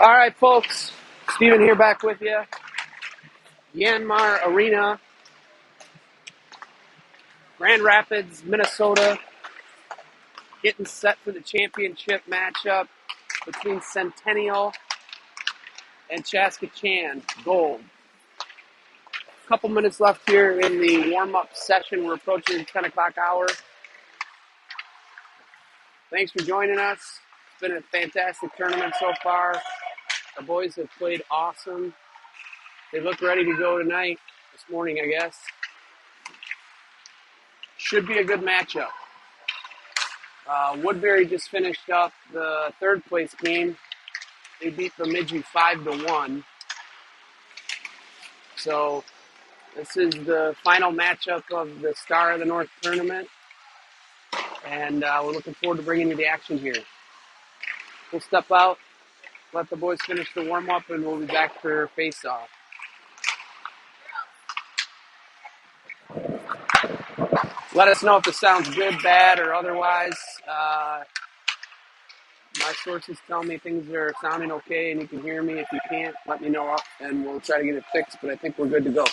All right, folks. Steven here back with you. Yanmar Arena, Grand Rapids, Minnesota. Getting set for the championship matchup between Centennial and CCHA Gold. A couple minutes left here in the warm-up session. We're approaching the 10 o'clock hour. Thanks for joining us. It's been a fantastic tournament so far. The boys have played awesome. They look ready to go tonight, this morning, I guess. Should be a good matchup. Woodbury just finished up the third place game. They beat Bemidji 5-1. So this is the final matchup of the Star of the North tournament. And we're looking forward to bringing you the action here. We'll step out, let the boys finish the warm-up, and we'll be back for face-off. Let us know if it sounds good, bad, or otherwise. My sources tell me things are sounding okay and you can hear me. If you can't, let me know and we'll try to get it fixed, but I think we're good to go.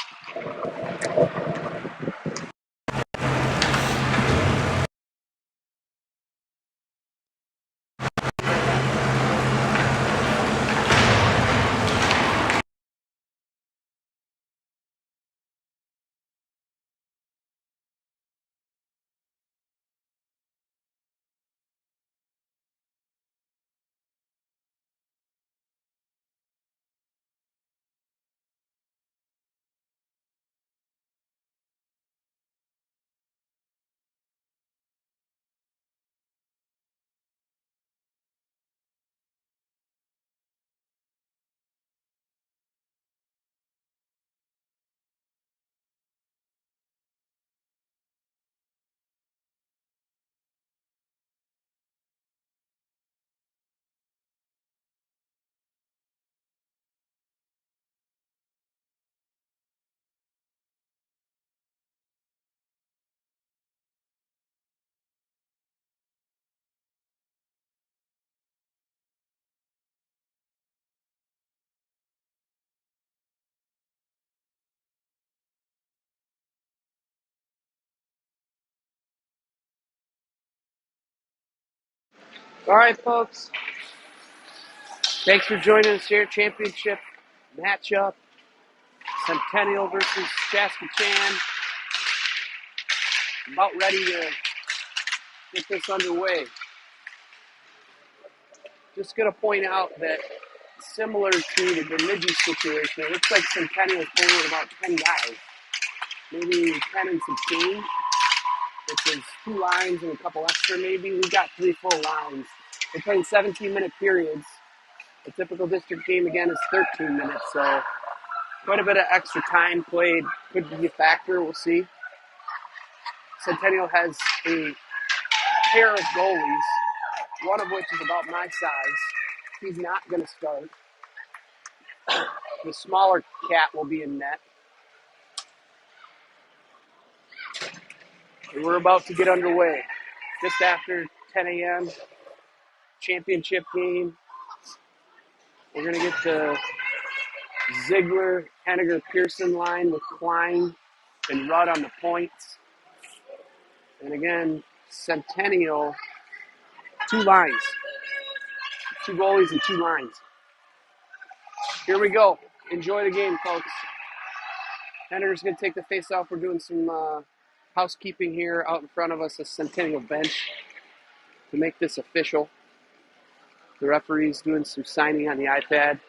All right, folks. Thanks for joining us here. Championship matchup. Centennial versus CCHA. About ready to get this underway. Just going to point out that similar to the Bemidji situation, it looks like Centennial is playing with about 10 guys. Maybe 10 and some change, which is 2 lines and a couple extra maybe. We've got 3 full lines. We're playing 17-minute periods. A typical district game, again, is 13 minutes, so quite a bit of extra time played. Could be a factor, we'll see. Centennial has a pair of goalies, one of which is about my size. He's not going to start. The smaller cat will be in net. And we're about to get underway. Just after 10 a.m., championship game. We're going to get the Ziegler, Henniger, Pearson line with Klein and Rudd on the points. And again, Centennial, 2 lines. 2 goalies and 2 lines. Here we go. Enjoy the game, folks. Henniger's going to take the face off. We're doing some housekeeping here out in front of us, a Centennial bench, to make this official. The referee's doing some signing on the iPad.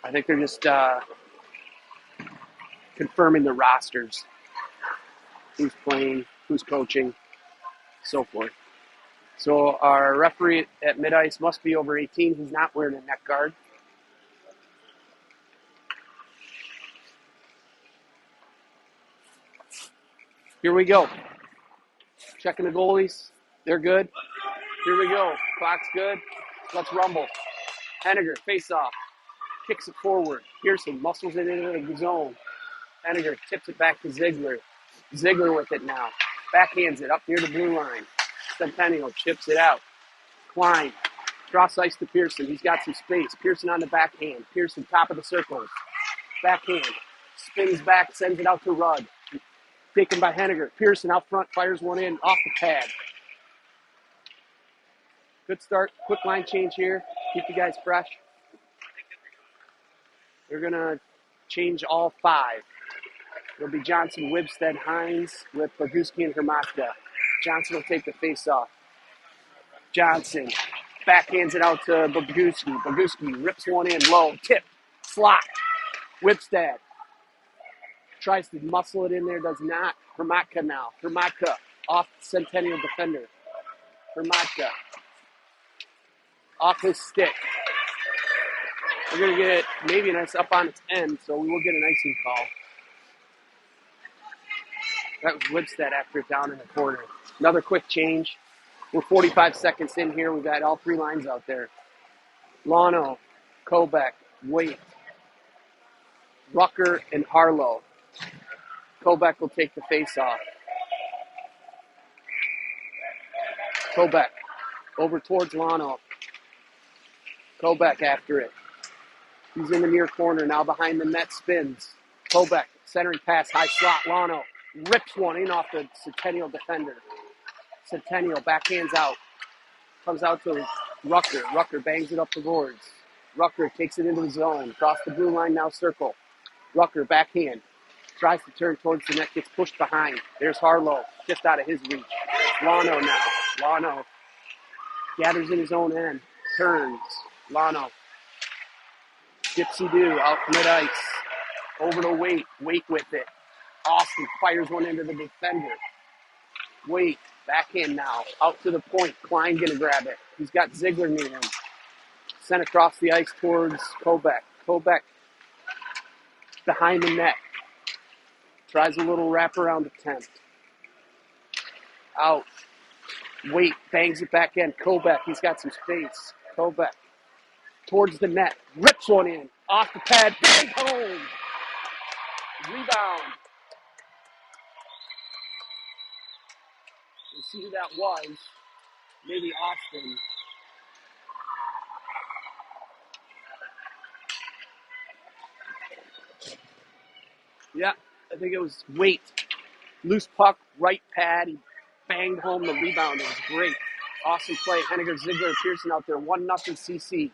I think they're just confirming the rosters. Who's playing, who's coaching, so forth. So our referee at mid-ice must be over 18. He's not wearing a neck guard. Here we go. Checking the goalies. They're good. Here we go. Clock's good. Let's rumble. Henniger, face off. Kicks it forward. Pearson muscles it into the zone. Henniger tips it back to Ziegler. Ziegler with it now. Backhands it up near the blue line. Centennial chips it out. Klein Cross ice to Pearson. He's got some space. Pearson on the backhand. Pearson, top of the circle. Backhand. Spins back, sends it out to Rudd. Taken by Henniger. Pearson out front, fires one in, off the pad. Good start. Quick line change here. Keep you guys fresh. They're going to change all 5. It'll be Johnson, Wibstead, Hines with Boguski and Hrmatka. Johnson will take the face-off. Johnson backhands it out to Boguski. Boguski rips one in low, tip, slot. Wibstead tries to muscle it in there, does not. Hrmatka now. Hrmatka off Centennial defender. Hrmatka off his stick. We're going to get maybe an ice up on its end, so we will get an icing call. That was Wibstead after it down in the corner. Another quick change. We're 45 seconds in here. We've got all 3 lines out there. Lano, Kobeck, Waite, Rucker, and Harlow. Kobeck will take the face-off. Kobeck over towards Lano. Kobeck after it. He's in the near corner, now behind the net, spins. Kobeck, centering pass, high slot, Lano. Rips one in off the Centennial defender. Centennial backhands out. Comes out to Rucker. Rucker bangs it up the boards. Rucker takes it into the zone. Across the blue line now, circle. Rucker backhand. Tries to turn towards the net, gets pushed behind. There's Harlow, just out of his reach. Lano now. Lano gathers in his own end. Turns. Lano. Gypsy-doo out mid-ice. Over to Waite. Waite with it. Austin fires one into the defender. Waite, backhand now. Out to the point. Klein gonna grab it. He's got Ziegler near him. Sent across the ice towards Kobeck. Kobeck behind the net. Tries a little wraparound attempt. Out. Waite bangs it back in. Kobeck, he's got some space. Kobeck towards the net. Rips one in. Off the pad. Bang home. Rebound. You see who that was. Maybe Austin. Yeah, I think it was Waite. Loose puck, right pad. He banged home the rebound. It was great. Awesome play. Henniger, Ziegler, Pearson out there. 1-0 CC.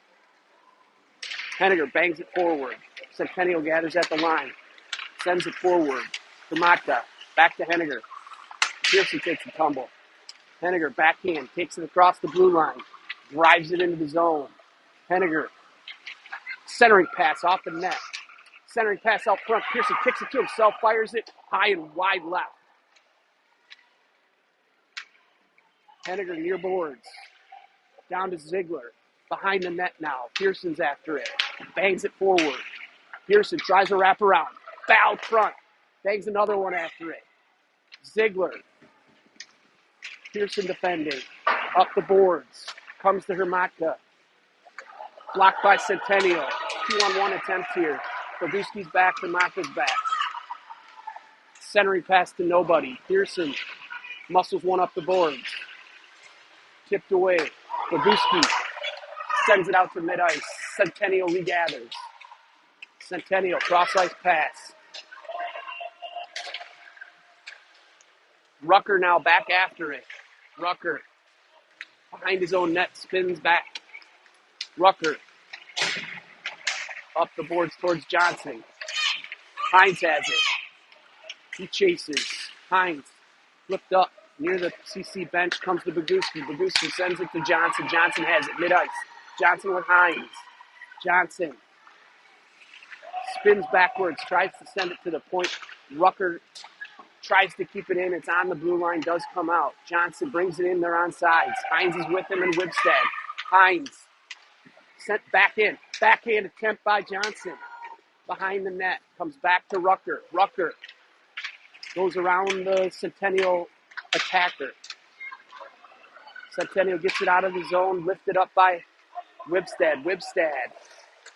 Henniger bangs it forward. Centennial gathers at the line. Sends it forward. Hrmatka. Back to Henniger. Pearson takes the tumble. Henniger, backhand, takes it across the blue line. Drives it into the zone. Henniger. Centering pass off the net. Centering pass out front. Pearson kicks it to himself, fires it high and wide left. Henniger near boards. Down to Ziegler. Behind the net now. Pearson's after it. Bangs it forward. Pearson tries a wraparound. Foul front. Bangs another one after it. Ziegler. Pearson defending. Up the boards. Comes to Hrmatka. Blocked by Centennial. 2-on-1 attempt here. Boguski's back. Hrmatka's back. Centering pass to nobody. Pearson muscles one up the boards. Tipped away. Boguski sends it out to mid-ice. Centennial regathers. Centennial cross-ice pass. Rucker now back after it. Rucker behind his own net, spins back. Rucker up the boards towards Johnson. Hines has it. He chases. Hines flipped up near the CC bench, comes to Boguski. Boguski sends it to Johnson. Johnson has it mid-ice. Johnson with Hines. Johnson spins backwards, tries to send it to the point. Rucker tries to keep it in. It's on the blue line, does come out. Johnson brings it in. They're on sides. Hines is with him and Wibstead. Hines sent back in. Backhand attempt by Johnson. Behind the net. Comes back to Rucker. Rucker goes around the Centennial attacker. Centennial gets it out of the zone. Lifted up by Wibstead. Wibstead.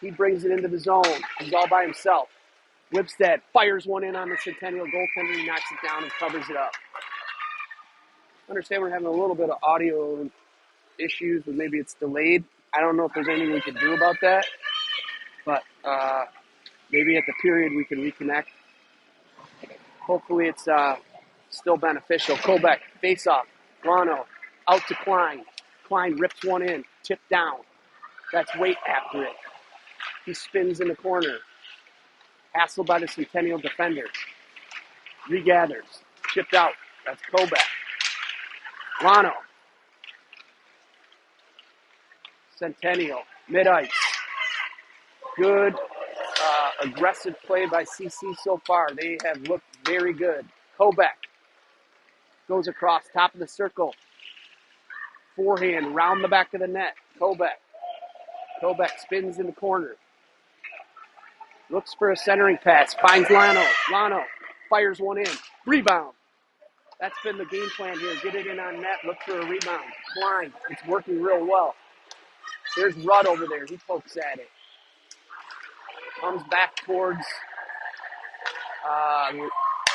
He brings it into the zone. He's all by himself. Wibstead fires one in on the Centennial goaltender. He knocks it down and covers it up. I understand we're having a little bit of audio issues, but maybe it's delayed. I don't know if there's anything we can do about that, but maybe at the period we can reconnect. Hopefully it's still beneficial. Kobeck, face off. Lano, out to Klein. Klein rips one in, tipped down. That's Waite after it. He spins in the corner. Hassled by the Centennial defender. Regathers. Chipped out. That's Kobeck. Lano. Centennial. Mid-ice. Good aggressive play by CC so far. They have looked very good. Kobeck goes across top of the circle. Forehand round the back of the net. Kobeck. Kobeck spins in the corner. Looks for a centering pass. Finds Lano. Lano fires one in. Rebound. That's been the game plan here. Get it in on net. Look for a rebound. Klein. It's working real well. There's Rudd over there. He pokes at it. Comes back towards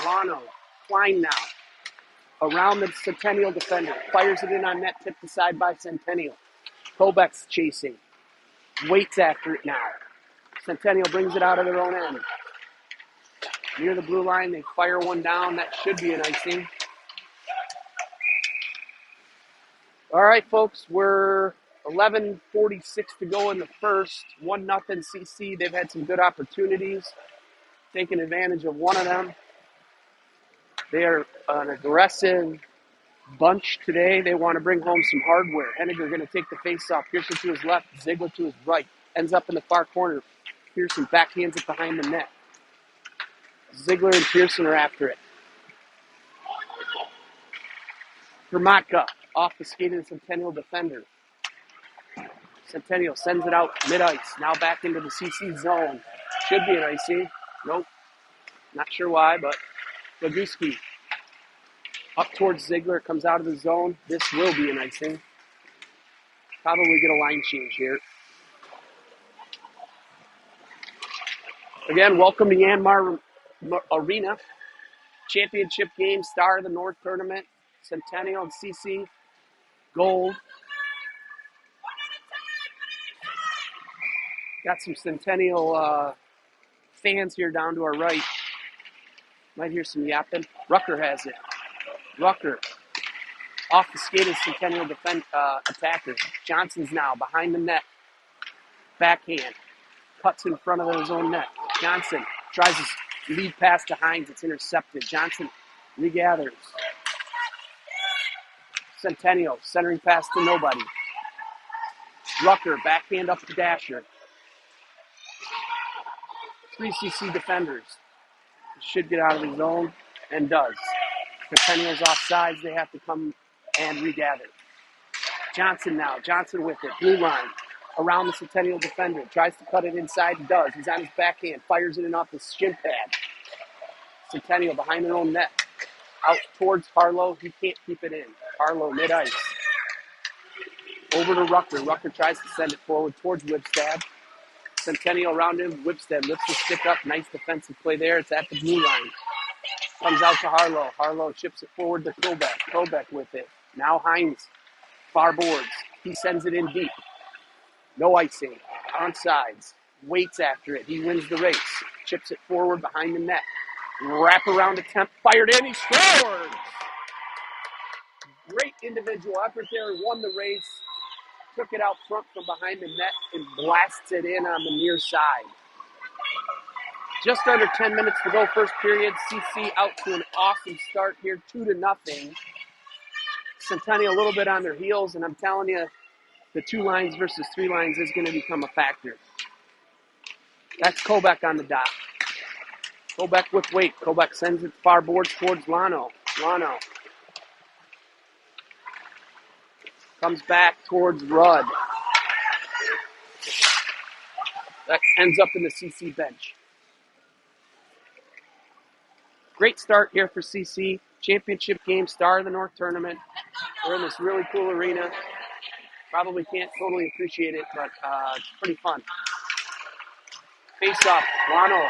Lano. Klein now. Around the Centennial defender. Fires it in on net. Tipped aside by Centennial. Kobeck's chasing. Waits after it now. Centennial brings it out of their own end. Near the blue line, they fire one down. That should be an icing. All right, folks, we're 11:46 to go in the first. 1-0 CC. They've had some good opportunities. Taking advantage of one of them. They are an aggressive bunch today. They want to bring home some hardware. Henniger going to take the face-off. Pearson to his left. Ziegler to his right. Ends up in the far corner. Pearson backhands it behind the net. Ziegler and Pearson are after it. Hermatka off the skate of the Centennial defender. Centennial sends it out mid-ice. Now back into the CC zone. Should be an icing. Nope. Not sure why, but Laguski up towards Ziegler. Comes out of the zone. This will be an icing. Probably get a line change here. Again, welcome to Yanmar Arena. Championship game, Star of the North tournament. Centennial and CC. Gold. Got some Centennial fans here down to our right. Might hear some yapping. Rucker has it. Rucker off the skate of Centennial attacker. Johnson's now behind the net. Backhand. Cuts in front of his own net. Johnson tries to lead pass to Hines. It's intercepted. Johnson regathers. Centennial centering pass to nobody. Rucker backhand up to Dasher. 3 CC defenders. Should get out of the zone and does. Centennial's offsides. They have to come and regather. Johnson now. Johnson with it. Blue line. Around the Centennial defender. Tries to cut it inside and does. He's on his backhand. Fires it in off the shin pad. Centennial behind their own net. Out towards Harlow. He can't keep it in. Harlow mid-ice. Over to Rucker. Rucker tries to send it forward towards Wibstad. Centennial around him. Wibstad lifts the stick up. Nice defensive play there. It's at the blue line. Comes out to Harlow. Harlow chips it forward to Kobeck. Kobeck with it. Now Hines. Far boards. He sends it in deep. No icing. On sides. Waits after it. He wins the race. Chips it forward behind the net. Wrap around attempt. Fired in. He scores! Great individual effort there. Won the race. Took it out front from behind the net and blasts it in on the near side. Just under 10 minutes to go, first period. CC out to an awesome start here, 2-0. Centennial a little bit on their heels, and I'm telling you, the 2 lines versus 3 lines is going to become a factor. That's Kobeck on the dot. Kobeck with weight. Kobeck sends it far boards towards Lano. Lano comes back towards Rudd. That ends up in the CC bench. Great start here for CC. Championship game, Star of the North tournament. We're in this really cool arena. Probably can't totally appreciate it, but it's pretty fun. Face off, Lano.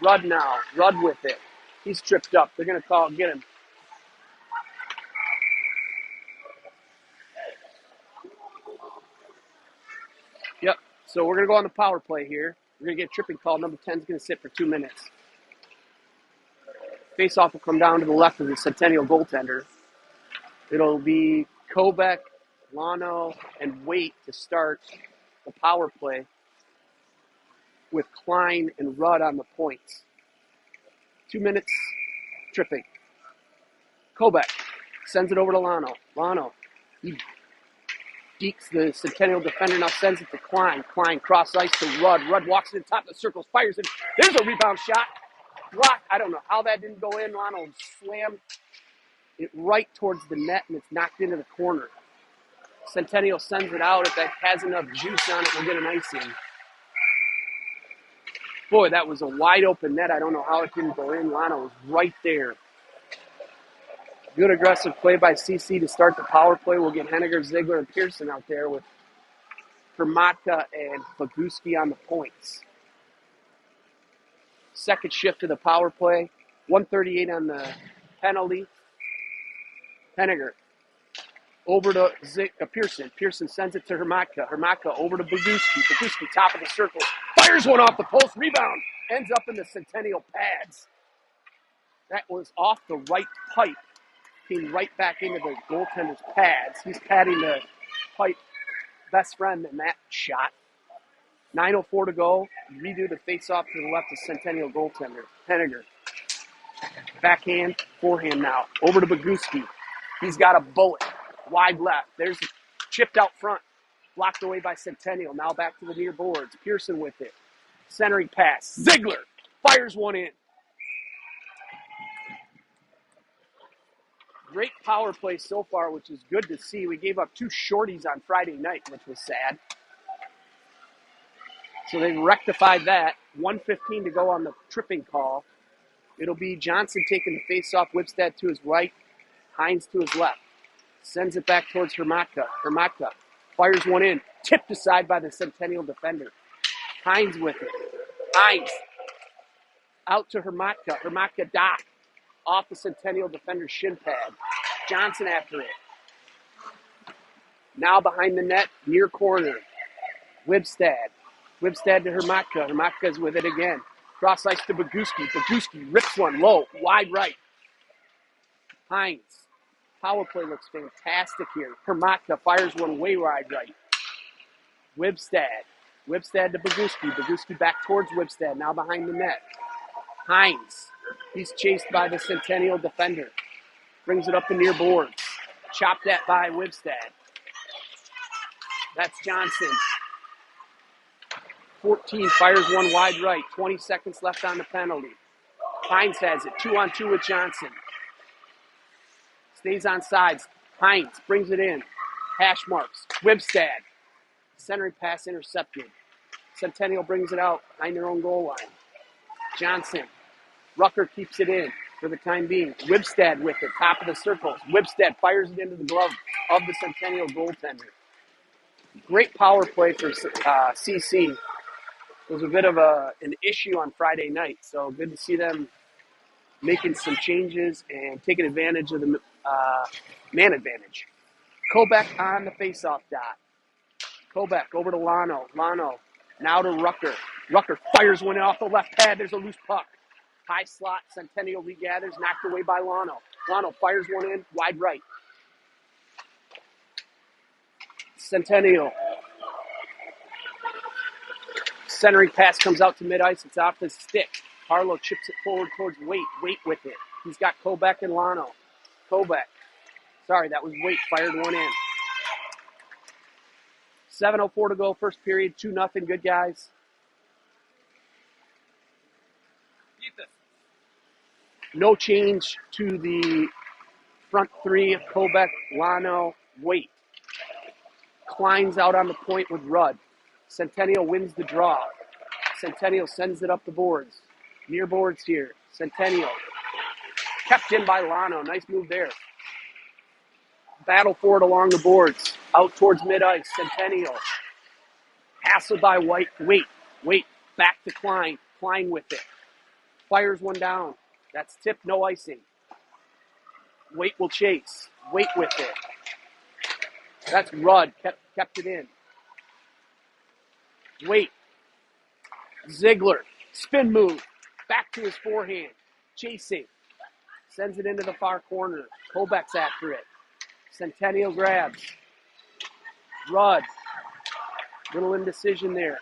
Rudd now. Rudd with it. He's tripped up. They're going to get him. So we're going to go on the power play here. We're going to get a tripping call. Number 10 is going to sit for 2 minutes. Face-off will come down to the left of the Centennial goaltender. It'll be Kobeck, Lano, and Waite to start the power play with Klein and Rudd on the points. 2 minutes, tripping. Kobeck sends it over to Lano. Lano, he dekes the Centennial defender, now sends it to Klein. Klein cross ice to Rudd. Rudd walks in top of the circles, fires it. There's a rebound shot. Blocked. I don't know how that didn't go in. Lano slammed it right towards the net, and it's knocked into the corner. Centennial sends it out. If that has enough juice on it, we'll get an icing. Boy, that was a wide open net. I don't know how it didn't go in. Lano was right there. Good aggressive play by CC to start the power play. We'll get Henniger, Ziegler, and Pearson out there with Hermatka and Boguski on the points. Second shift to the power play. 1:38 on the penalty. Henniger over to Pearson. Pearson sends it to Hermatka. Hermatka over to Boguski. Boguski, top of the circle. Fires one off the post. Rebound. Ends up in the Centennial pads. That was off the right pipe. Came right back into the goaltender's pads. He's patting the pipe best friend in that shot. 9:04 to go. Redo the face-off to the left of Centennial goaltender. Henniger. Backhand, forehand now. Over to Boguski. He's got a bullet. Wide left. There's chipped out front. Blocked away by Centennial. Now back to the near boards. Pearson with it. Centering pass. Ziegler fires one in. Great power play so far, which is good to see. We gave up 2 shorties on Friday night, which was sad. So they rectified that. 1:15 to go on the tripping call. It'll be Johnson taking the face-off. Whipstead to his right. Hines to his left. Sends it back towards Hermatka. Hermatka fires one in. Tipped aside by the Centennial defender. Hines with it. Hines out to Hermatka. Hermatka dock. Off the Centennial defender's shin pad. Johnson after it. Now behind the net, near corner. Whipstead. Whipstead to Hermatka. Hermatka's with it again. Cross ice to Boguski. Boguski rips one low, wide right. Hines. Power play looks fantastic here. Hermatka fires one way wide right. Whipstead. Whipstead to Boguski. Boguski back towards Whipstead. Now behind the net. Hines. He's chased by the Centennial defender. Brings it up the near boards. Chopped at by Whipstead. That's Johnson. 14 fires one wide right. 20 seconds left on the penalty. Hines has it. 2-on-2 with Johnson. Stays on sides. Hines brings it in. Hash marks. Whipstead. Centering pass intercepted. Centennial brings it out behind their own goal line. Johnson. Rucker keeps it in for the time being. Whipstead with it, top of the circles. Whipstead fires it into the glove of the Centennial goaltender. Great power play for CC. It was a bit of an issue on Friday night, so good to see them making some changes and taking advantage of the man advantage. Kobeck on the faceoff dot. Kobeck over to Lano. Lano now to Rucker. Rucker fires one off the left pad. There's a loose puck. High slot, Centennial regathers, knocked away by Lano. Lano fires one in, wide right. Centennial. Centering pass comes out to mid-ice. It's off the stick. Harlow chips it forward towards Waite. Waite with it. He's got Kobeck and Lano. Kobeck. Sorry, that was Waite. Fired one in. 7:04 to go, first period. 2-0. Good guys. No change to the front three of Kobeck, Lano, Waite. Klein's out on the point with Rudd. Centennial wins the draw. Centennial sends it up the boards. Near boards here. Centennial. Kept in by Lano. Nice move there. Battle for it along the boards. Out towards mid-ice. Centennial. Hassled by Waite. Waite back to Klein. Klein with it. Fires one down. That's tipped, no icing. Waite will chase. Waite with it. That's Rudd. Kept it in. Wait. Ziegler. Spin move. Back to his forehand. Chasing. Sends it into the far corner. Kobeck's after it. Centennial grabs. Rudd. Little indecision there.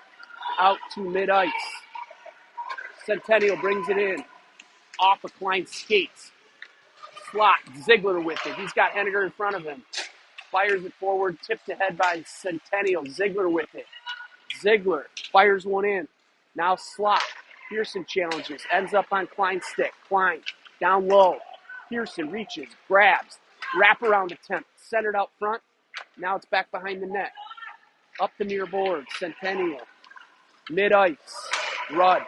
Out to mid-ice. Centennial brings it in. Off of Klein's skates. Slot. Ziegler with it. He's got Henniger in front of him. Fires it forward. Tipped ahead by Centennial. Ziegler with it. Ziegler fires one in. Now Slot. Pearson challenges. Ends up on Klein's stick. Klein down low. Pearson reaches. Grabs. Wraparound attempt. Centered out front. Now it's back behind the net. Up the near board. Centennial. Mid-ice. Rudd.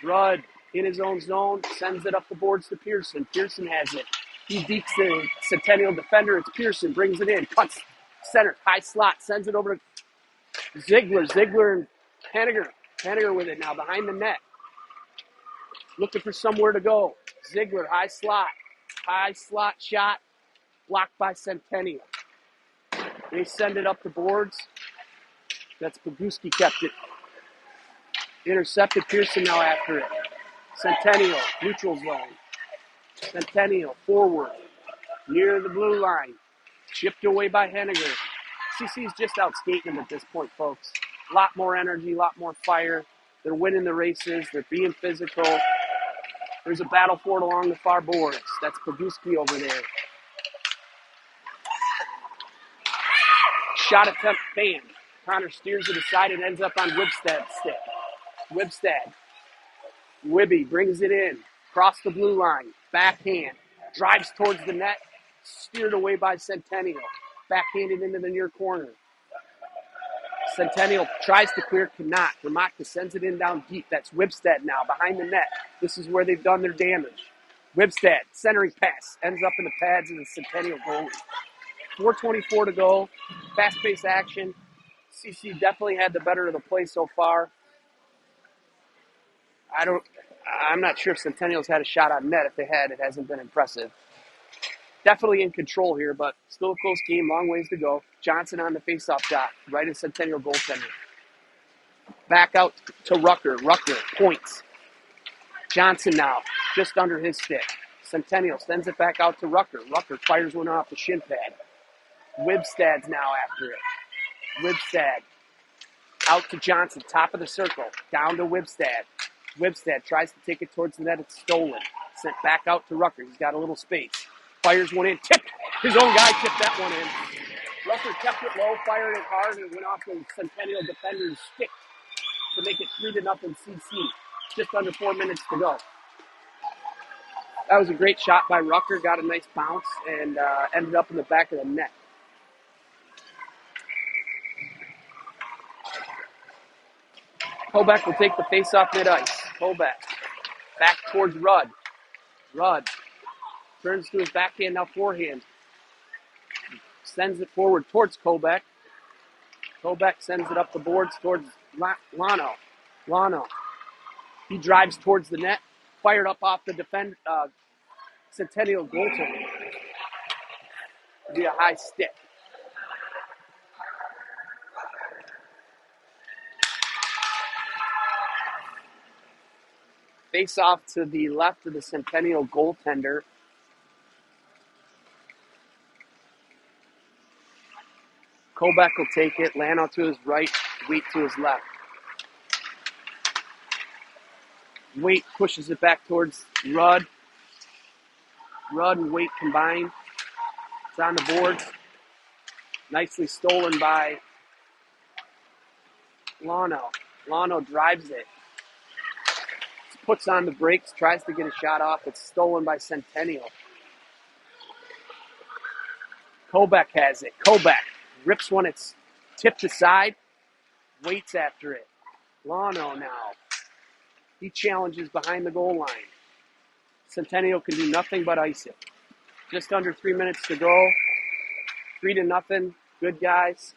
Rudd in his own zone. Sends it up the boards to Pearson. Pearson has it. He beats the Centennial defender. It's Pearson. Brings it in. Cuts center. High slot. Sends it over to Ziegler. Ziegler and Henniger. Henniger with it now behind the net. Looking for somewhere to go. Ziegler. High slot. High slot shot. Blocked by Centennial. They send it up the boards. That's Paguski kept it. Intercepted. Pearson now after it. Centennial, neutral zone. Centennial, forward. Near the blue line. Chipped away by Henniger. CC's just out skating them at this point, folks. A lot more energy, a lot more fire. They're winning the races. They're being physical. There's a battle for it along the far boards. That's Paguski over there. Shot attempt banned. Connor steers it aside and ends up on Wibstad's stick. Wibstad. Wibby brings it in. Across the blue line. Backhand. Drives towards the net. Steered away by Centennial. Backhanded into the near corner. Centennial tries to clear, cannot. Vermaka sends it in down deep. That's Wibstad now behind the net. This is where they've done their damage. Wibstad, centering pass. Ends up in the pads of the Centennial goalie. 4:24 to go. Fast-paced action. CC definitely had the better of the play so far. I'm not sure if Centennial's had a shot on net. If they had, it hasn't been impressive. Definitely in control here, but still a close game. Long ways to go. Johnson on the face-off shot. Right in Centennial goaltender. Back out to Rucker. Rucker points. Johnson now just under his stick. Centennial sends it back out to Rucker. Rucker fires one off the shin pad. Wibstad's now after it. Wibstad out to Johnson, top of the circle, down to Wibstad. Wibstad tries to take it towards the net. It's stolen. Sent back out to Rucker. He's got a little space. Fires one in. Tipped. His own guy tipped that one in. Rucker kept it low, fired it hard, and it went off the Centennial defender's stick to make it 3-0 CC. Just under 4 minutes to go. That was a great shot by Rucker. Got a nice bounce and ended up in the back of the net. Kobeck will take the face-off mid-ice. Kobeck back towards Rudd. Rudd turns to his backhand, now forehand. Sends it forward towards Kobeck. Kobeck sends it up the boards towards Lano. Lano. He drives towards the net. Fired up off the Centennial goaltender. Be a high stick. Face off to the left of the Centennial goaltender. Kobeck will take it. Lano to his right. Waite to his left. Waite pushes it back towards Rudd. Rudd and Waite combined. It's on the boards. Nicely stolen by Lano. Lano drives it. Puts on the brakes, tries to get a shot off. It's stolen by Centennial. Kobeck has it. Kobeck rips one. It's tipped aside. Waits after it. Lano now. He challenges behind the goal line. Centennial can do nothing but ice it. Just under 3 minutes to go. 3-0. Good guys.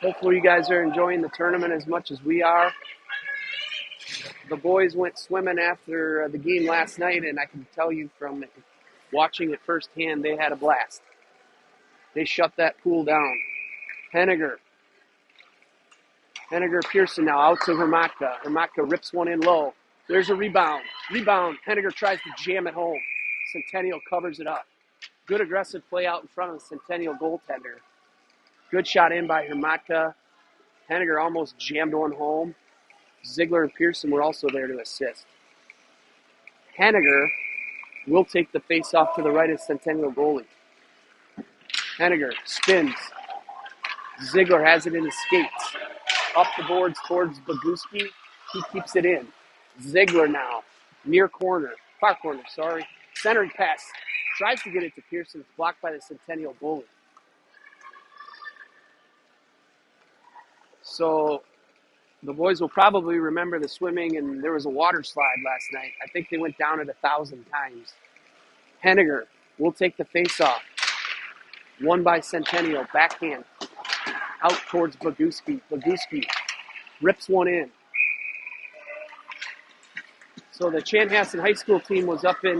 Hopefully you guys are enjoying the tournament as much as we are. The boys went swimming after the game last night, and I can tell you from watching it firsthand, they had a blast. They shut that pool down. Henniger. Henniger Pearson now out to Hermatka. Hermatka rips one in low. There's a rebound. Rebound. Henniger tries to jam it home. Centennial covers it up. Good aggressive play out in front of the Centennial goaltender. Good shot in by Hermatka. Henniger almost jammed one home. Ziegler and Pearson were also there to assist. Henniger will take the face-off to the right of Centennial goalie. Henniger spins. Ziegler has it in his skates. Up the boards towards Boguski. He keeps it in. Ziegler now. Near corner. Far corner, sorry. Centering pass. Tries to get it to Pearson. It's blocked by the Centennial goalie. So the boys will probably remember the swimming, and there was a water slide last night. I think they went down it 1,000 times. Henniger will take the face-off. Won by Centennial. Backhand. Out towards Boguski. Boguski rips one in. So the Chanhassen High School team was up in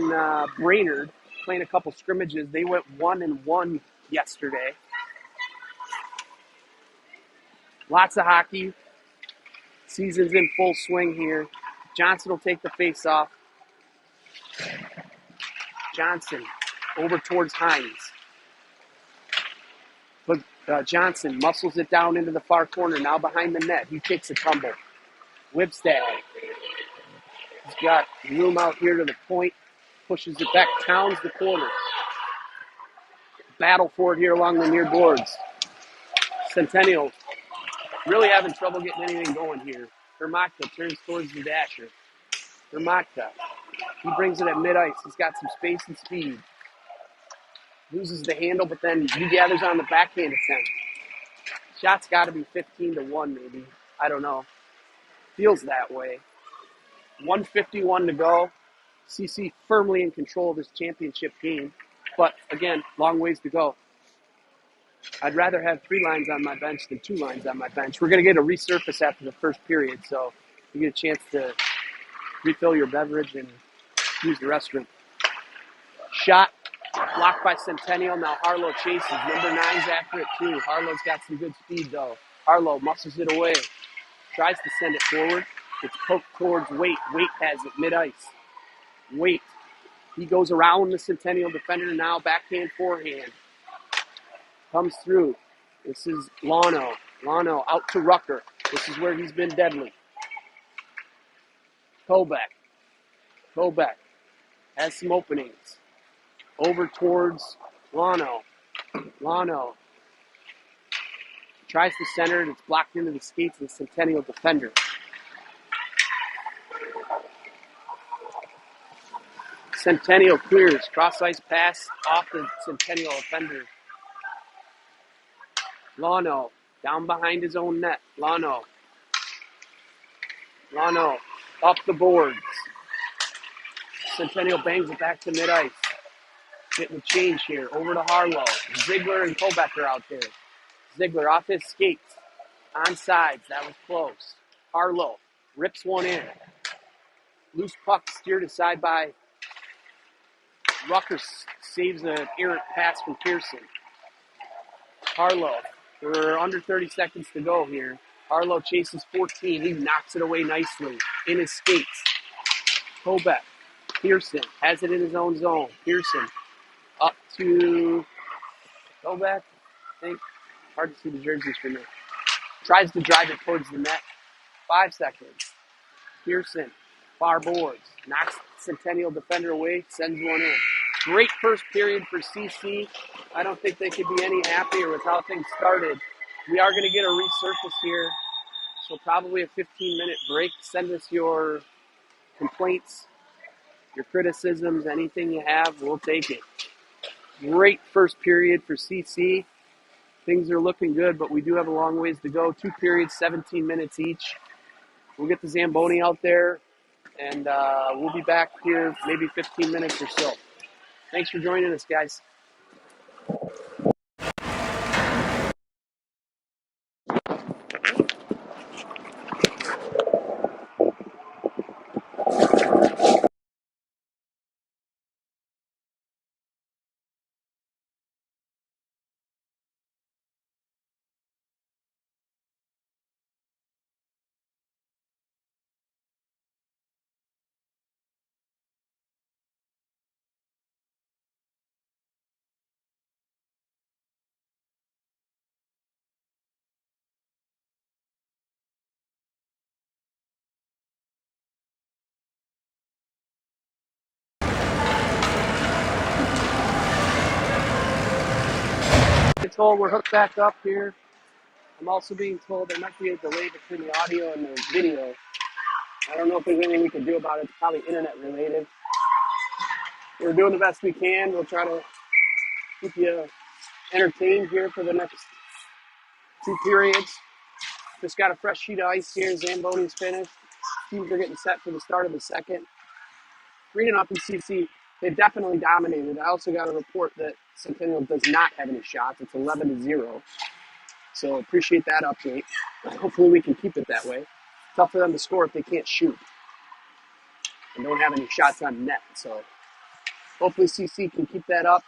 Brainerd playing a couple scrimmages. They went 1-1 yesterday. Lots of hockey. Season's in full swing here. Johnson will take the face-off. Johnson over towards Hines. But Johnson muscles it down into the far corner, now behind the net. He takes a tumble. Wibstad. He's got room out here to the point. Pushes it back. Towns the corner. Battle for it here along the near boards. Centennial really having trouble getting anything going here. Hermatka turns towards the dasher. Hermatka. He brings it at mid-ice. He's got some space and speed. Loses the handle, but then he gathers on the backhand attempt. Shot's got to be 15-1 maybe. I don't know. Feels that way. 1:51 to go. CC firmly in control of this championship game. But, again, long ways to go. I'd rather have 3 lines on my bench than 2 lines on my bench. We're going to get a resurface after the first period, so you get a chance to refill your beverage and use the restroom. Shot blocked by Centennial. Now Harlow chases. Number 9's after it too. Harlow's got some good speed though. Harlow muscles it away. Tries to send it forward. It's poked towards Waite. Waite has it mid-ice. Waite. He goes around the Centennial defender now. Backhand, forehand. Comes through. This is Lano. Lano out to Rucker. This is where he's been deadly. Kobeck. Kobeck has some openings. Over towards Lano. Lano tries to center it. It's blocked into the skates of the Centennial defender. Centennial clears. Cross-ice pass off the Centennial defender. Lano down behind his own net. Lano up the boards. Centennial bangs it back to mid-ice. Getting the change here. Over to Harlow. Ziegler and Kobeck are out there. Ziegler off his skates. On sides. That was close. Harlow rips one in. Loose puck steered aside by Rucker. Saves an errant pass from Pearson. Harlow. We're under 30 seconds to go here. Harlow chases 14. He knocks it away nicely in his skates. Kobeck. Pearson has it in his own zone. Pearson up to Kobeck, I think. Hard to see the jerseys from there. Tries to drive it towards the net. 5 seconds. Pearson, far boards. Knocks Centennial defender away. Sends one in. Great first period for CC. I don't think they could be any happier with how things started. We are going to get a resurface here. So probably a 15-minute break. Send us your complaints, your criticisms, anything you have. We'll take it. Great first period for CC. Things are looking good, but we do have a long ways to go. 2 periods, 17 minutes each. We'll get the Zamboni out there, and we'll be back here maybe 15 minutes or so. Thanks for joining us, guys. told we're hooked back up here. I'm also being told there might be a delay between the audio and the video. I don't know if there's anything we can do about it. It's probably internet related. We're doing the best we can. We'll try to keep you entertained here for the next 2 periods. Just got a fresh sheet of ice here. Zamboni's finished. Teams are getting set for the start of the second. 3-0 CC. They definitely dominated. I also got a report that Centennial does not have any shots. It's 11-0. So appreciate that update. Hopefully we can keep it that way. Tough for them to score if they can't shoot and don't have any shots on net. So hopefully CC can keep that up.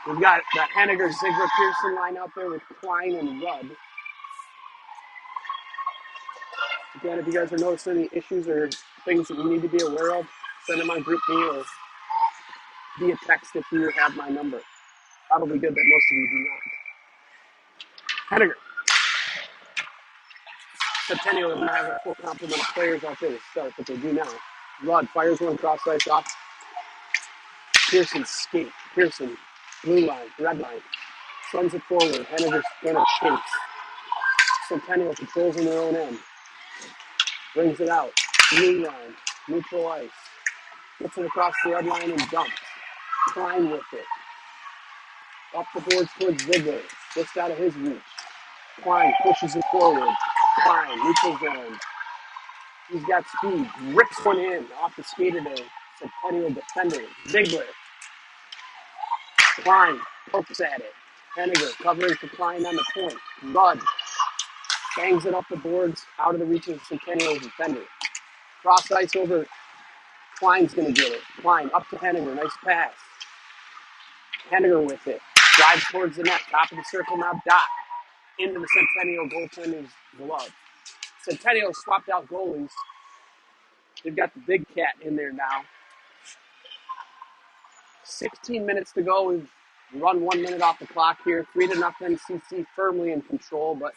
We've got the Henniger, Ziegler, Pearson line out there with Klein and Rudd. Again, if you guys are noticing any issues or things that you need to be aware of, send them on GroupMe or via text if you have my number. Probably good that most of you do not. Henniger. Centennial doesn't have a full complement of players out there to start, but they do now. Rudd fires one cross ice off. Pearson skate. Pearson, blue line, red line. Sends it forward. Henniger's going to chase. Centennial controls in their own end. Brings it out. Blue line, neutral ice. Gets it across the red line and dumps. Klein with it. Up the boards towards Ziegler. Just out of his reach. Klein pushes it forward. Klein, neutral zone. He's got speed. Rips one in off the skater to Centennial defender. Ziegler. Klein pokes at it. Henniger covering for Klein on the point. Rudd bangs it up the boards out of the reach of the Centennial defender. Cross ice over. Klein's going to get it. Klein up to Henniger. Nice pass. Henniger with it. Drives towards the net. Top of the circle now. Dot. Into the Centennial goaltender's glove. Centennial swapped out goalies. They've got the big cat in there now. 16 minutes to go. We've run 1 minute off the clock here. 3-0. CC firmly in control, but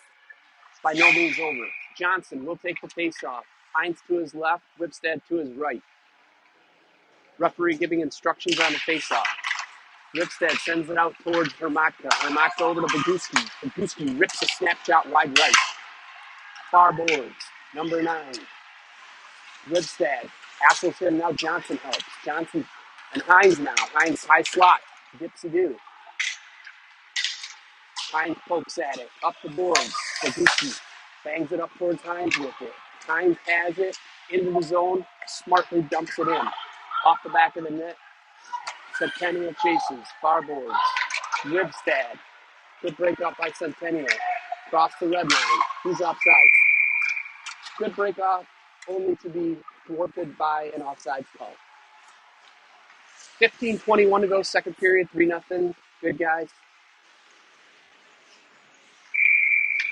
it's by no means over. Johnson will take the face-off. Hines to his left. Whipstead to his right. Referee giving instructions on the face-off. Whipstead sends it out towards Hermatka. Hermatka over to Boguski. Boguski rips a snapshot wide right. Far boards. Number 9. Whipstead. Hassles him. Now Johnson helps. Johnson and Hines now. Hines high slot. Dipsy-do. Hines pokes at it. Up the boards. Boguski bangs it up towards Hines with it. Hines has it. Into the zone. Smartly dumps it in. Off the back of the net. Centennial chases. Far boards. Whipstead. Good break up by Centennial. Cross the red line. Who's offsides? Good break off, only to be thwarted by an offsides call. 15:21 to go, second period, 3-0. Good guys.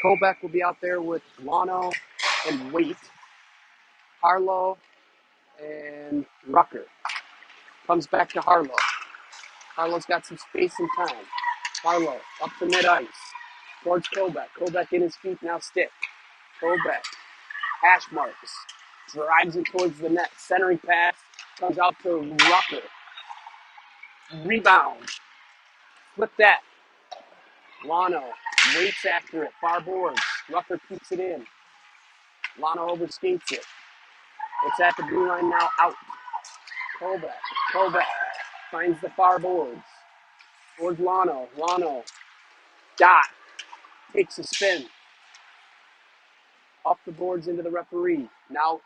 Kobeck will be out there with Lano and Waite. Harlow and Rucker. Comes back to Harlow. Harlow's got some space and time. Harlow up to mid-ice. Towards Kobeck. Kobeck in his feet, now stick. Kobeck. Hash marks. Drives it towards the net. Centering pass. Comes out to Rucker. Rebound. Flip that. Lano waits after it. Far boards. Rucker keeps it in. Lano overskates it. It's at the blue line now. Out. Kobeck. Kobeck finds the far boards. Towards Lano. Lano. Dot. Takes a spin. Up the boards into the referee. Now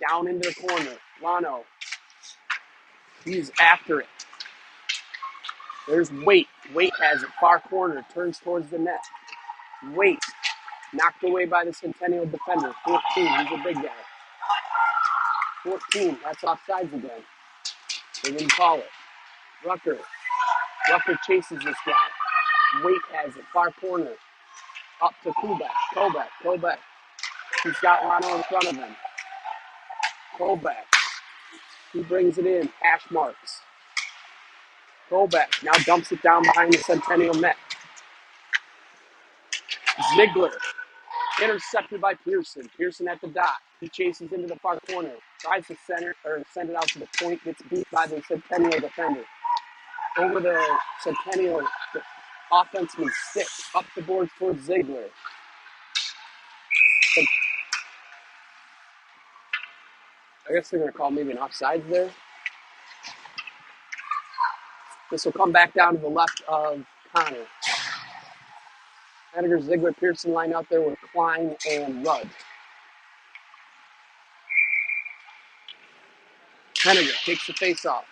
down into the corner. Lano. He's after it. There's Waite. Waite has it. Far corner. Turns towards the net. Waite. Knocked away by the Centennial defender. 14. He's a big guy. 14. That's offsides again. They didn't call it. Rucker. Rucker chases this guy. Waite has it. Far corner. Up to Kobeck. Kobeck. Kobeck. He's got Lano in front of him. Kobeck. He brings it in. Hash marks. Kobeck now dumps it down behind the Centennial net. Ziegler. Intercepted by Pearson. Pearson at the dot. He chases into the far corner. Tries to send it out to the point. Gets beat by the Centennial defender. Over the Centennial Offenseman 6 up the board towards Ziegler. I guess they're going to call maybe an offside there. This will come back down to the left of Connor. Henniger, Ziegler, Pearson line out there with Klein and Rudd. Henniger takes the face off.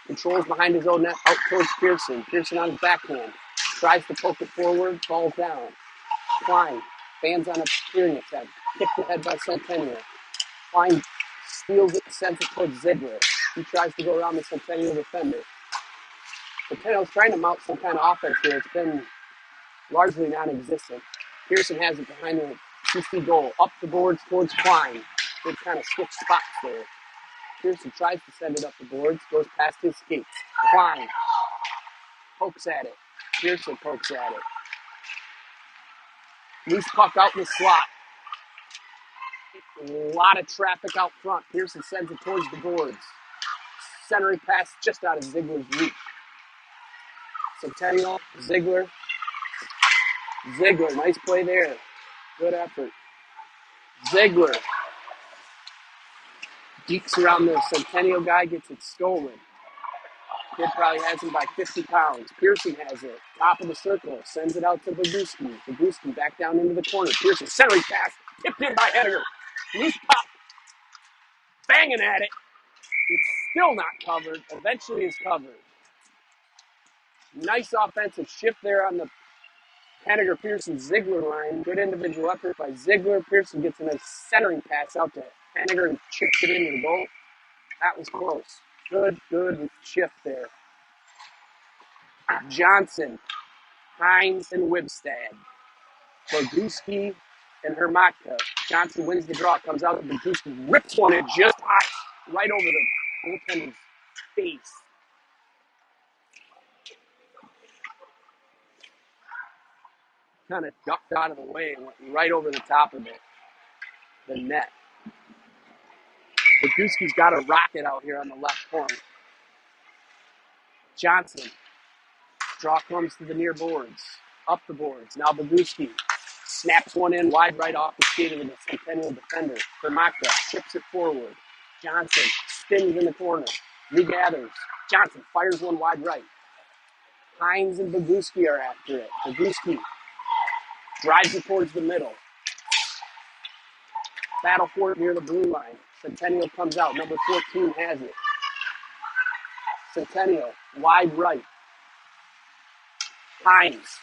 Controls behind his own net out towards Pearson. Pearson on his backhand. Tries to poke it forward, falls down. Klein fans on a clearing attempt. Kicked ahead by Centennial. Klein steals it, sends it towards Ziegler. He tries to go around the Centennial defender. Centennial's trying to mount some kind of offense here. It's been largely non-existent. Pearson has it behind the CC goal. Up the boards towards Klein. They've kind of switched spots there. Pearson tries to send it up the boards, goes past his skates. Klein pokes at it. Pearson pokes at it. Loose puck out in the slot. A lot of traffic out front. Pearson sends it towards the boards. Centering pass just out of Ziegler's reach. Centennial, Ziegler. Ziegler, nice play there. Good effort. Ziegler dekes around the Centennial guy, gets it stolen. Kid probably has him by 50 pounds. Pearson has it. Top of the circle. Sends it out to Boguski. Boguski back down into the corner. Pearson centering pass. Tipped in by Henniger. Loose puck. Banging at it. It's still not covered. Eventually is covered. Nice offensive shift there on the Henniger-Pearson-Ziegler line. Good individual effort by Ziegler. Pearson gets a nice centering pass out to Henniger and chips it into the goal. That was close. Good shift there. Johnson, Hines, and Wibstad. Boguski and Hermatka. Johnson wins the draw. Comes out to Boguski. Rips one in just high. Right over the goaltender's face. Kind of ducked out of the way and went right over the top of the net. Boguski's got a rocket out here on the left corner. Johnson. Draw comes to the near boards. Up the boards. Now Boguski snaps one in wide right off the skate of the Centennial defender. Hermatka chips it forward. Johnson spins in the corner. Regathers. Johnson fires one wide right. Hines and Boguski are after it. Boguski drives it towards the middle. Battle for it near the blue line. Centennial comes out. Number 14 has it. Centennial, wide right. Hines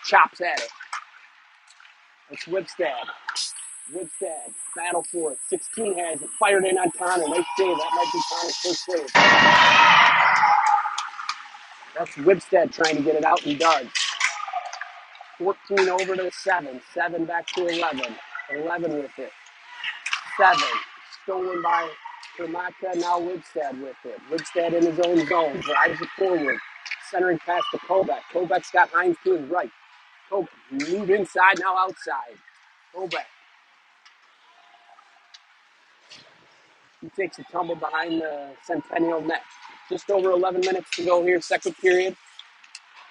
chops at it. It's Wibstad. Wibstad, battle for it. 16 has it. Fired in on Connor. Nice save. That might be Connor's first save. That's Wibstad trying to get it out and does. 14 over to 7. 7 back to 11. 11 with it. 7. Stolen by Hermatka. Now Wibstad with it. Wibstad in his own zone. Drives it forward. Centering pass to Kobeck. Kobeck's got Hines to his right. Kobeck move inside, now outside. Kobeck. He takes a tumble behind the Centennial net. Just over 11 minutes to go here, second period.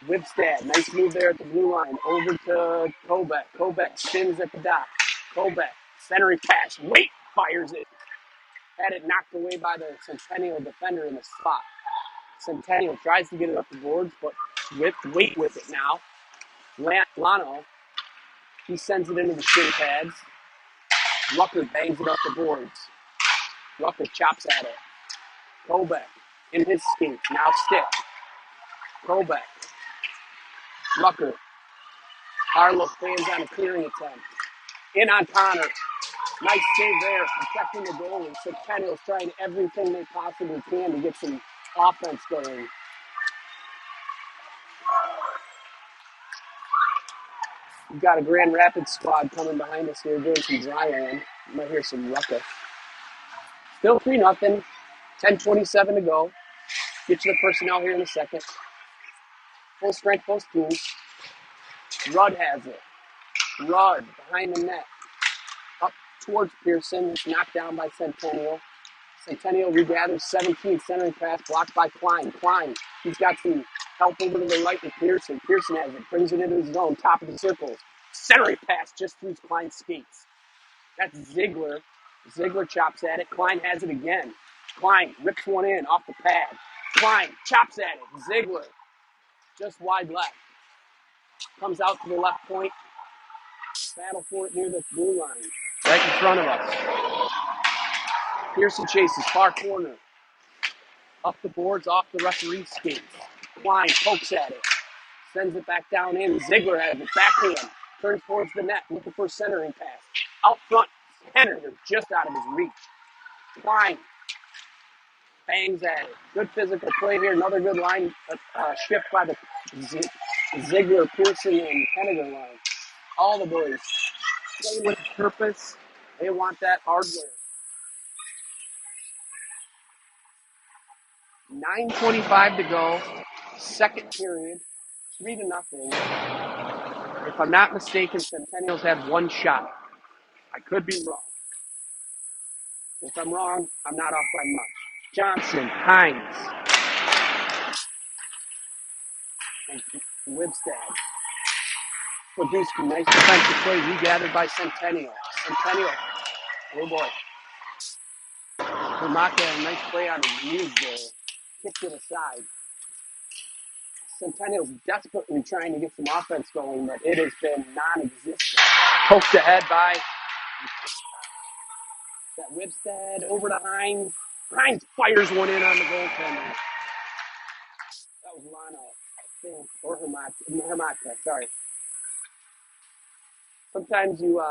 Wibstad, nice move there at the blue line. Over to Kobeck. Kobeck spins at the dot. Kobeck, centering pass. Wait, fires it. Had it knocked away by the Centennial defender in the spot. Centennial tries to get it up the boards, but wait with it now. Lano, he sends it into the shin pads. Rucker bangs it up the boards. Rucker chops at it. Kobeck in his skates, now stick. Kobeck. Rucker. Harlow fans on a clearing attempt. In on Connor. Nice save there, protecting the goalie. Centennial's trying everything they possibly can to get some offense going. We've got a Grand Rapids squad coming behind us here doing some dry land. You might hear some ruckus. Still 3-0. 10:27 to go. Get you the personnel here in a second. Full strength, both teams. Rudd has it. Rudd behind the net. Up towards Pearson. It's knocked down by Centennial. Centennial regathers 17, centering pass blocked by Klein. Klein, he's got some Help over to the right with Pearson. Pearson has it, brings it into his zone, top of the circle. Centering pass just through Klein's skates. That's Ziegler. Ziegler chops at it. Klein has it again. Klein rips one in off the pad. Klein chops at it. Ziegler just wide left. Comes out to the left point. Battle for it near the blue line. Right in front of us. Pearson chases far corner. Up the boards, off the referee's skates. Klein pokes at it. Sends it back down in. Ziegler has it. Backhand. Turns towards the net. Looking for a centering pass. Out front. Henner just out of his reach. Klein bangs at it. Good physical play here. Another good line shift by the Ziegler, Pearson, and Henniger line. All the boys play with purpose. They want that hardware. 9:25 to go. Second period. 3-0. If I'm not mistaken, Centennial's had one shot. I could be wrong. If I'm wrong, I'm not off by much. Johnson, Hines, and Wibstad. Podusky, nice defensive play regathered by Centennial. Centennial, oh boy. Vermont had a nice play on his knees there. Kicked it aside. Centennial's desperately trying to get some offense going, but it has been non-existent. Poked ahead by that Wibstad over to Hines. Hines fires one in on the goaltender. That was Lano, I think, or Hermata, sorry. Sometimes you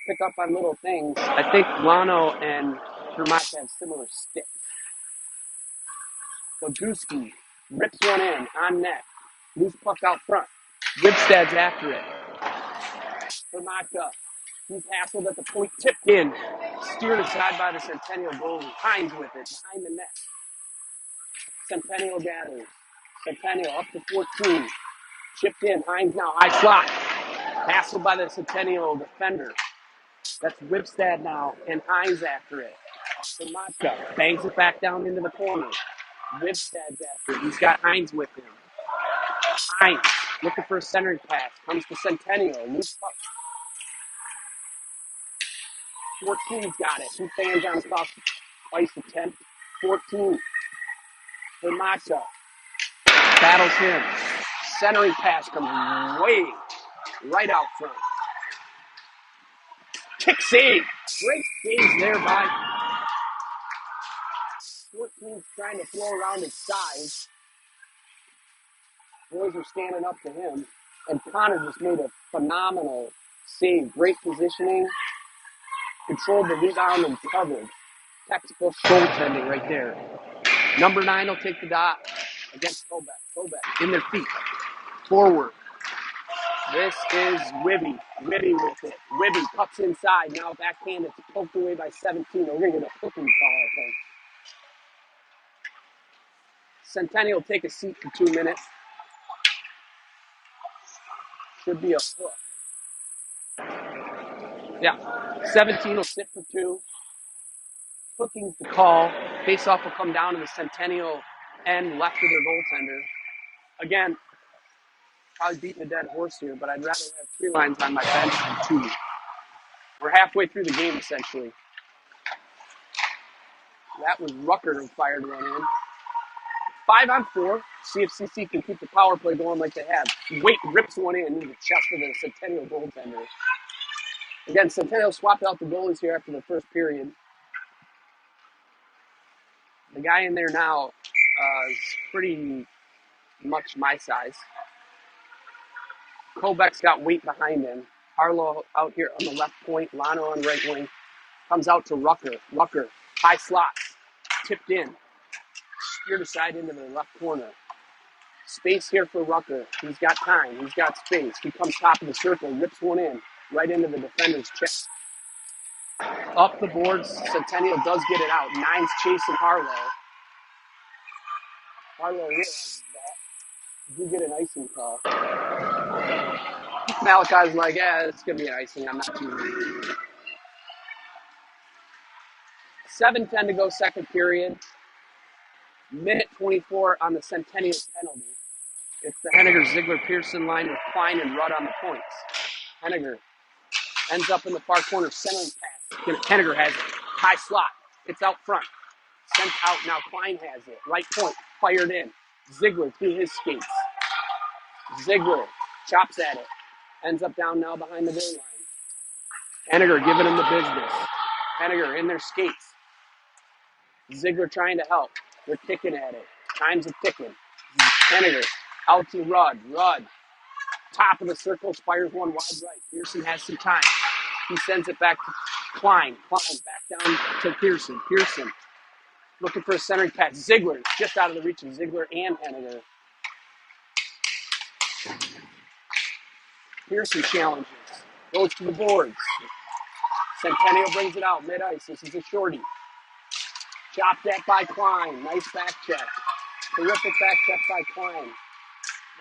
pick up on little things. I think Lano and Hermata have similar sticks. Podusky rips one in on net. Loose puck out front. Wibstad's after it. Hermata. He's hassled at the point, tipped in. Steered aside by the Centennial goalie. Hines with it, behind the net. Centennial gathers. Centennial up to 14. Chipped in. Hines now high slot. Hassled by the Centennial defender. That's Wibstad now, and Hines after it. Hermata bangs it back down into the corner. Wibstad's after it. He's got Hines with him. Hines looking for a centering pass. Comes to Centennial. Loose puck. 14's got it. 2 fans on top. Twice attempt. 14. Hermata battles him. Centering pass comes way right out front. Kick save. Great save there by 14's trying to throw around his size. Boys are standing up to him. And Connor just made a phenomenal save. Great positioning. Controlled the rebound and covered. Textbook goaltending right there. Number 9 will take the dot against Kobeck. Kobeck in their feet. Forward. This is Wibby. Wibby with it. Wibby cuts inside. Now backhand. It's poked away by 17. We're going to get a cooking call, I think. Centennial will take a seat for 2 minutes. Should be a hook. Yeah. 17 will sit for 2. Hooking's the call. Face-off will come down to the Centennial end left of their goaltender. Again, probably beating a dead horse here, but I'd rather have 3 lines on my bench than 2. We're halfway through the game, essentially. That was Rucker who fired one in. 5-on-4. See if CC can keep the power play going like they have. Wait rips one in the chest of the Centennial goaltender. Again, Centennial swapped out the goalies here after the first period. The guy in there now is pretty much my size. Kobeck's got weight behind him. Harlow out here on the left point. Lano on right wing. Comes out to Rucker. Rucker, high slot. Tipped in. Steered aside into the left corner. Space here for Rucker. He's got time. He's got space. He comes top of the circle. Rips one in. Right into the defender's chest. Up the boards. Centennial does get it out. 9's chasing Harlow. Harlow realizes that. You get an icing call. Malachi's like, yeah, it's going to be an icing. I'm not too worried. 7:10 to go, second period. Minute 24 on the Centennial penalty. It's the Henniger-Ziegler-Pearson line with Klein and Rudd on the points. Henniger ends up in the far corner, centering pass. Henniger has it. High slot. It's out front. Sent out. Now Klein has it. Right point. Fired in. Ziegler through his skates. Ziegler chops at it. Ends up down now behind the goal line. Henniger giving him the business. Henniger in their skates. Ziegler trying to help. They're kicking at it. Time's a ticking. Henniger out to Rudd. Rudd. Top of the circle. Fires one wide right. Pearson has some time. He sends it back to Klein. Klein back down to Pearson. Pearson looking for a centering pass. Ziegler just out of the reach of Ziegler and Henniger. Pearson challenges. Goes to the boards. Centennial brings it out. Mid-ice. This is a shorty. Chopped at by Klein. Nice back check. Terrific back check by Klein.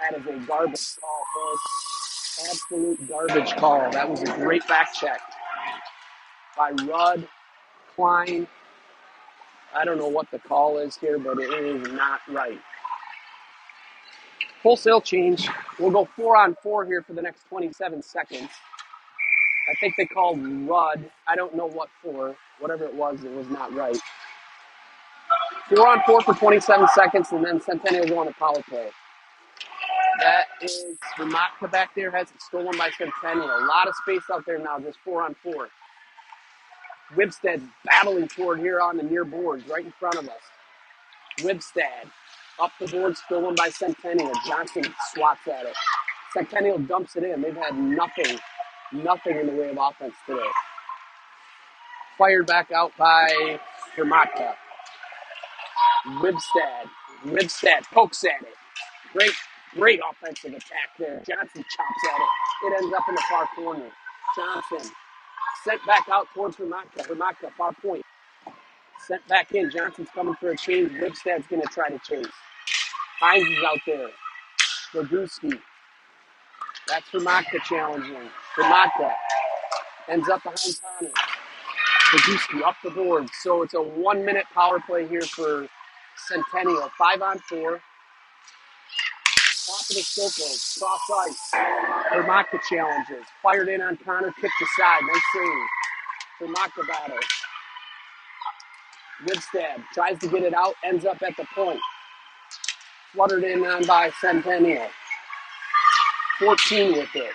That is a garbage call, folks. Absolute garbage call. That was a great back check by Rudd, Klein. I don't know what the call is here, but it is not right. Wholesale change. We'll go 4-on-4 here for the next 27 seconds. I think they called Rudd. I don't know what for. Whatever it was not right. 4-on-4 for 27 seconds, and then Centennial go on a power play. That is Vermotka back there, has it stolen by Centennial. A lot of space out there now, just 4-on-4. Wibstad's battling toward here on the near boards, right in front of us. Wibstad up the board, stolen by Centennial. Johnson swats at it. Centennial dumps it in. They've had nothing in the way of offense today. Fired back out by Vermotka. Wibstad pokes at it. Great offensive attack there. Johnson chops at it. It ends up in the far corner. Johnson sent back out towards Vermotka. Vermotka, far point. Sent back in. Johnson's coming for a change. Wibstad's going to try to chase. Hines is out there. Roguski. That's Vermotka challenging. Vermotka ends up behind Connor. Roguski up the board. So it's a 1-minute power play here for Centennial. 5-on-4. Top of the circle. Cross ice. Vermotka challenges. Fired in on Connor. Kicked aside. Nice save. Vermotka battle. Wibstad tries to get it out. Ends up at the point. Fluttered in on by Centennial. 14 with it.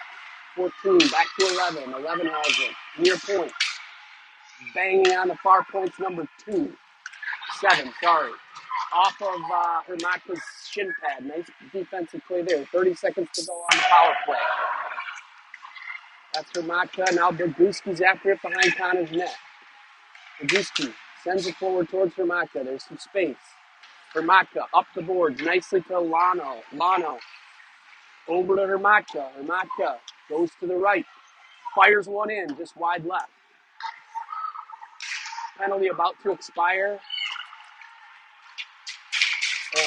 14 back to 11. 11 has it. Near point. Banging on the far points, number 2. 7, sorry. Off of Vermotka's shin pad. Nice defensive play there. 30 seconds to go on the power play. That's Vermotka. Now Boguski's after it behind Connor's net. Boguski sends it forward towards Vermotka. There's some space. Vermotka up the boards nicely to Lano. Lano over to Vermotka. Vermotka goes to the right. Fires one in, just wide left. Penalty about to expire.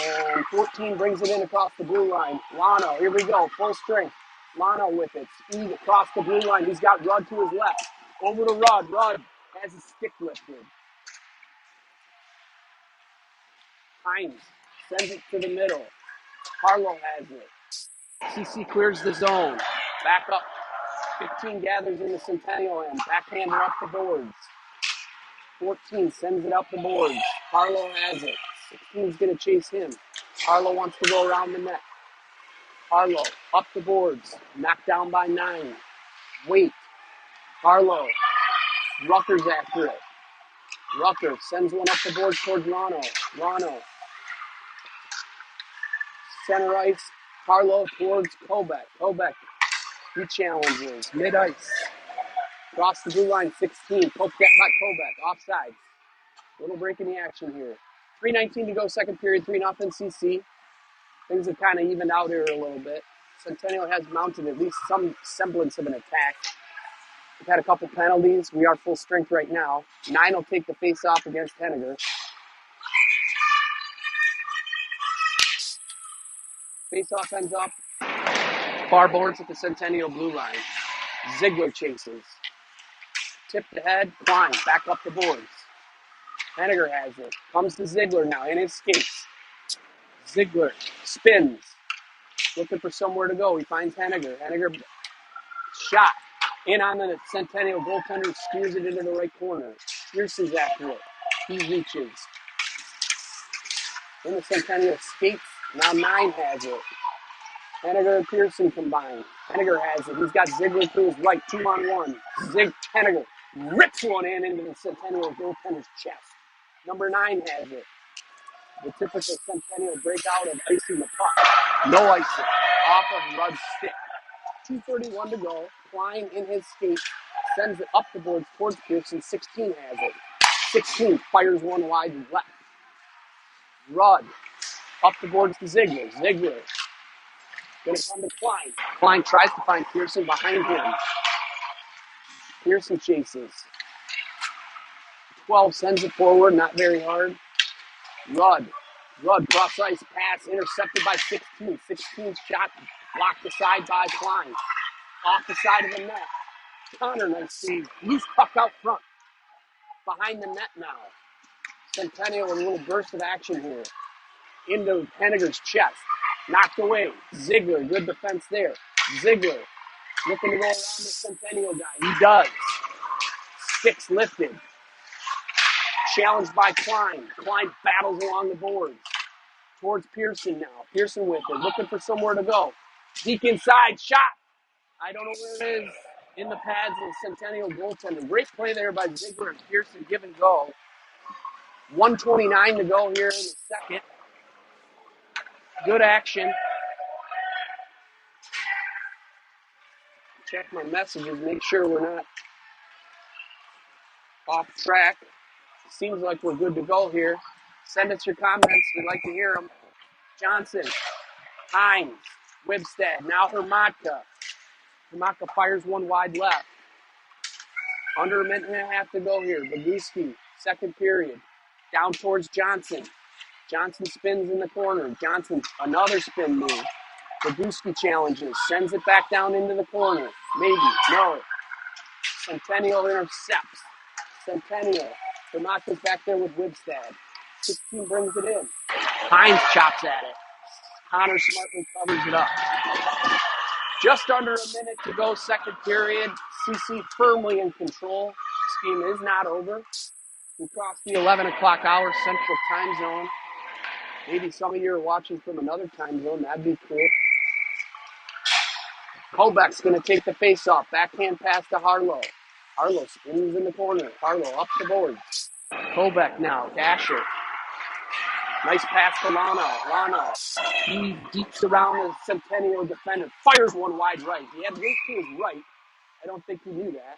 And 14 brings it in across the blue line. Lano, here we go, full strength. Lano with it, speed across the blue line. He's got Rudd to his left. Over to Rudd. Rudd has his stick lifted. Hines sends it to the middle. Harlow has it. CC clears the zone. Back up. 15 gathers in the Centennial end. Backhander up the boards. 14 sends it up the boards. Harlow has it. 16's going to chase him. Harlow wants to go around the net. Harlow up the boards. Knocked down by 9. Wait. Harlow. Rucker's after it. Rucker sends one up the boards towards Rano. Rano. Center ice. Harlow towards Kobek. Kobek. He challenges. Mid-ice. Cross the blue line. 16. Poked at by Kobek. Offside. Little break in the action here. 3:19 to go, second period. 3-0 CC. Things have kind of evened out here a little bit. Centennial has mounted at least some semblance of an attack. We've had a couple penalties. We are full strength right now. 9 will take the face-off against Henniger. Face-off ends up. Far boards at the Centennial blue line. Ziegler chases. Tipped ahead. Klein back up the boards. Henniger has it. Comes to Ziegler now in his skates. Ziegler spins. looking for somewhere to go. He finds Henniger. Henniger shot in on the Centennial goaltender, steers it into the right corner. Pearson's after it. He reaches. Then the Centennial skates. Now 9 has it. Henniger and Pearson combined. Henniger has it. He's got Ziegler to his right, 2-on-1. Henniger rips one in into the Centennial goaltender's chest. Number 9 has it. The typical Centennial breakout of icing the puck. No icing. Off of Rudd's stick. 2:31 to go. Klein in his skate sends it up the boards towards Pearson. 16 has it. 16 fires one wide left. Rudd up the boards to Ziegler. Ziegler going to come to Klein. Klein tries to find Pearson behind him. Pearson chases. 12 sends it forward, not very hard. Rudd cross ice pass intercepted by 16. 16 shot blocked aside by Klein. Off the side of the net. Connor, nice save. Loose puck out front. Behind the net now. Centennial with a little burst of action here. Into Henniger's chest. Knocked away. Ziegler, good defense there. Ziegler looking to go around the Centennial guy. He does. Sticks lifted. Challenged by Klein. Klein battles along the boards. Towards Pearson now. Pearson with it. Looking for somewhere to go. Deep inside. Shot. I don't know where it is. In the pads of the Centennial goaltender. Great play there by Ziegler and Pearson. Give and go. 1:29 to go here in the second. Good action. Check my messages. Make sure we're not off track. Seems like we're good to go here. Send us your comments. We'd like to hear them. Johnson, Hines, Wibstead, now Hermatka. Hermatka fires one wide left. Under a minute and a half to go here. Boguski, second period. Down towards Johnson. Johnson spins in the corner. Johnson, another spin move. Boguski challenges. Sends it back down into the corner. Maybe. No. Centennial intercepts. Centennial. Hermatka's back there with Wibstad. 16 brings it in. Hines chops at it. Connor smartly covers it up. Just under a minute to go, second period. CC firmly in control. This game is not over. We crossed the 11 o'clock hour Central Time Zone. Maybe some of you are watching from another time zone. That'd be cool. Kobeck's going to take the face-off. Backhand pass to Harlow. Harlow spins in the corner. Harlow up the boards. Kobeck now. Dasher. Nice pass to Lano. He deeps around the Centennial defender. Fires one wide right. He had weight to his right. I don't think he knew that.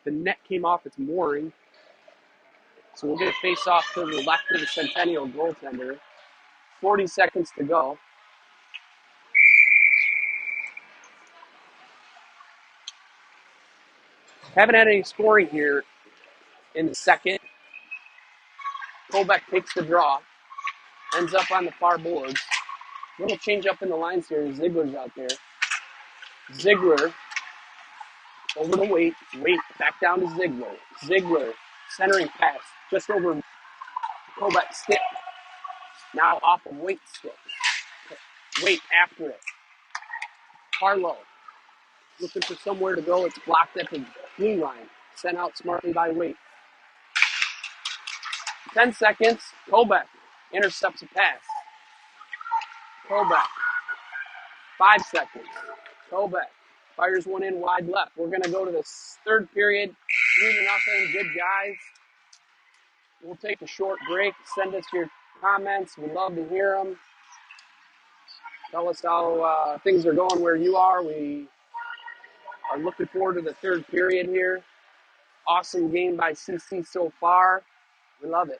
The net came off its mooring. So we'll get a face-off to the left of the Centennial goaltender. 40 seconds to go. Haven't had any scoring here in the second. Kobeck takes the draw. Ends up on the far boards. Little change up in the lines here. Ziegler's out there. Ziegler over to Waite. Waite back down to Ziegler. Ziegler centering pass just over Kobeck's stick. Now off of Waite's stick. Waite after it. Harlow looking for somewhere to go. It's blocked at the blue line. Sent out smartly by Waite. 10 seconds. Kobeck intercepts a pass. Kobeck. 5 seconds. Kobeck fires one in wide left. We're going to go to the third period. 3-0. Good guys. We'll take a short break. Send us your comments. We'd love to hear them. Tell us how things are going where you are. We are looking forward to the third period here. Awesome game by CC so far. We love it.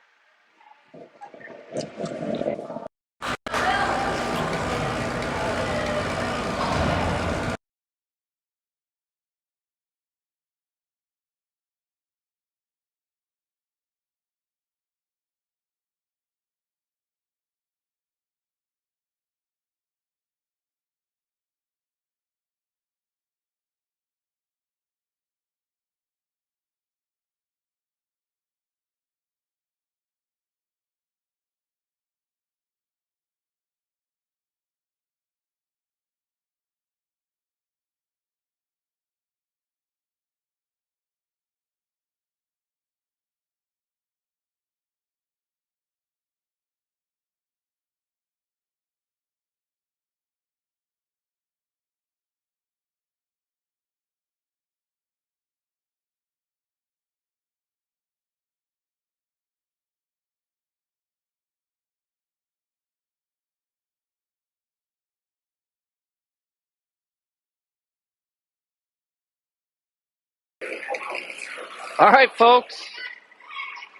All right, folks.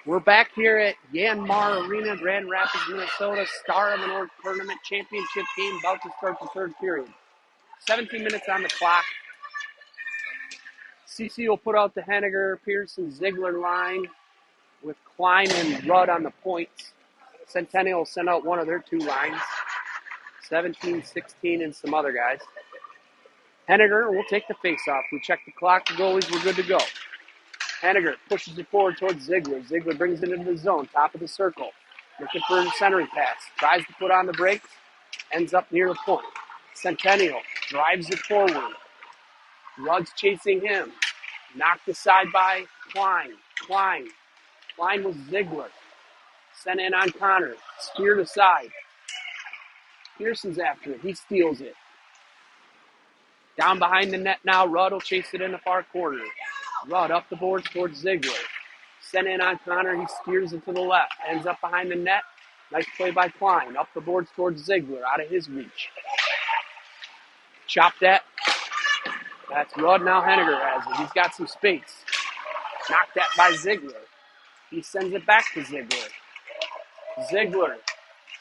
We're back here at Yanmar Arena, Grand Rapids, Minnesota. Star of the North Tournament Championship game about to start the third period. 17 minutes on the clock. CC will put out the Henniger, Pearson, Ziegler line with Klein and Rudd on the points. Centennial will send out one of their two lines. 17, 16, and some other guys. Henniger will take the face-off. We check the clock, the goalies, we're good to go. Henniger pushes it forward towards Ziegler. Ziegler brings it into the zone, top of the circle. Looking for a centering pass. Tries to put on the brakes. Ends up near the point. Centennial drives it forward. Rudd's chasing him. Knocked aside by Klein. Klein with Ziegler. Sent in on Connor. Steered aside. Pearson's after it. He steals it. Down behind the net now. Rudd will chase it in the far corner. Rudd up the boards towards Ziegler. Sent in on Connor. He steers it to the left. Ends up behind the net. Nice play by Klein. Up the boards towards Ziegler. Out of his reach. Chopped at. That's Rudd. Now Henniger has it. He's got some space. Knocked at by Ziegler. He sends it back to Ziegler. Ziegler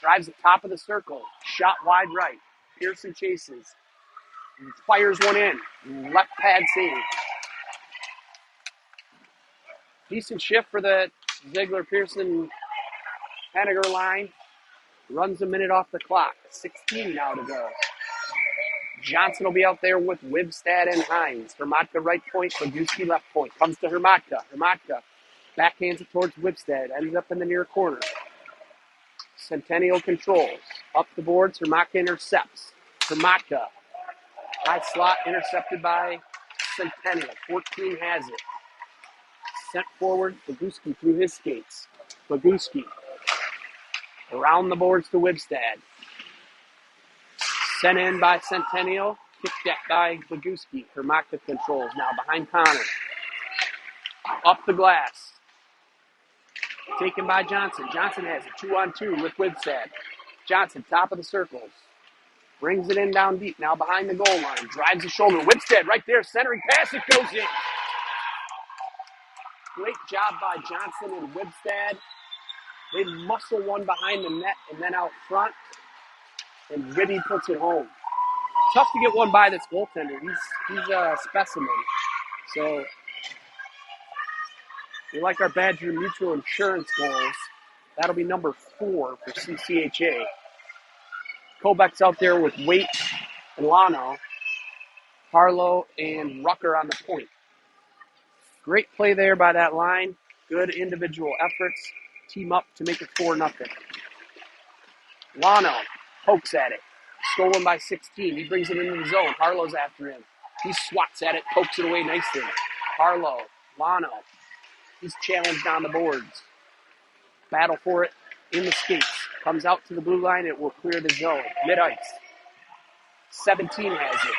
drives the top of the circle. Shot wide right. Pearson chases. Fires one in. Left pad save. Decent shift for the Ziegler-Pearson Henniger line. Runs a minute off the clock. 16 now to go. Johnson will be out there with Wibstad and Hines. Hermatka right point, Boguski left point. Comes to Hermatka. Hermatka backhands it towards Wibstad. Ends up in the near corner. Centennial controls. Up the boards, Hermatka intercepts. Hermatka. High slot intercepted by Centennial. 14 has it. Sent forward, Boguski through his skates. Boguski. Around the boards to Wibstad. Sent in by Centennial. Kicked at by Boguski. Hermatka controls now behind Connor. Up the glass. Taken by Johnson. Johnson has it 2-on-2 with Wibstad. Johnson, top of the circles. Brings it in down deep. Now behind the goal line. Drives the shoulder. Wibstad right there. Centering pass. It goes in. Great job by Johnson and Wibstad. They muscle one behind the net and then out front. And Riddy puts it home. Tough to get one by this goaltender. He's a specimen. So we like our Badger Mutual Insurance goals. That'll be number 4 for CCHA. Kobeck's out there with Waite and Lano. Harlow and Rucker on the point. Great play there by that line. Good individual efforts. Team up to make it 4-0. Lano pokes at it. Stolen by 16. He brings it into the zone. Harlow's after him. He swats at it, pokes it away nicely. Harlow, Lano. He's challenged on the boards. Battle for it in the skates. Comes out to the blue line. It will clear the zone. Mid-ice. 17 has it.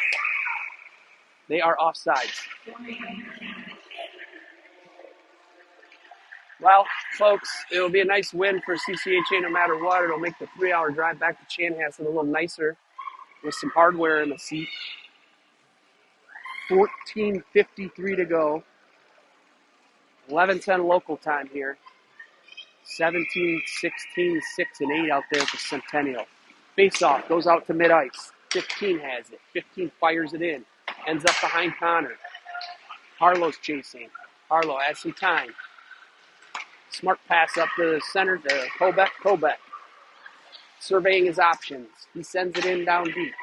They are offsides. Well, folks, it'll be a nice win for CCHA no matter what. It'll make the 3-hour drive back to Chanhassen a little nicer with some hardware in the seat. 14:53 to go. 11:10 local time here. 17, 16, 6, and 8 out there for Centennial. Face-off goes out to mid-ice. 15 has it. 15 fires it in. Ends up behind Connor. Harlow's chasing. Harlow has some time. Smart pass up to the center to Kobeck. Kobeck surveying his options. He sends it in down deep.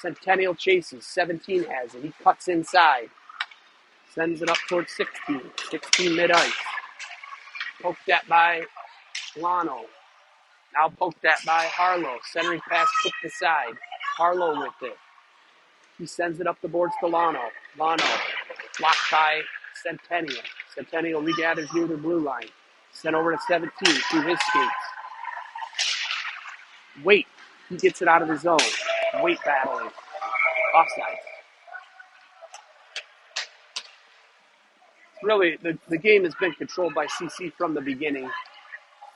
Centennial chases. 17 has it. He cuts inside. Sends it up towards 16. 16 mid-ice. Poked at by Lano. Now poked at by Harlow. Centering pass kicked aside. Harlow with it. He sends it up the boards to Lano. Lano blocked by Centennial. Centennial regathers near the blue line. Sent over to 17 through his skates. Waite. He gets it out of the zone. Waite battling. Offside. Really, the game has been controlled by CC from the beginning.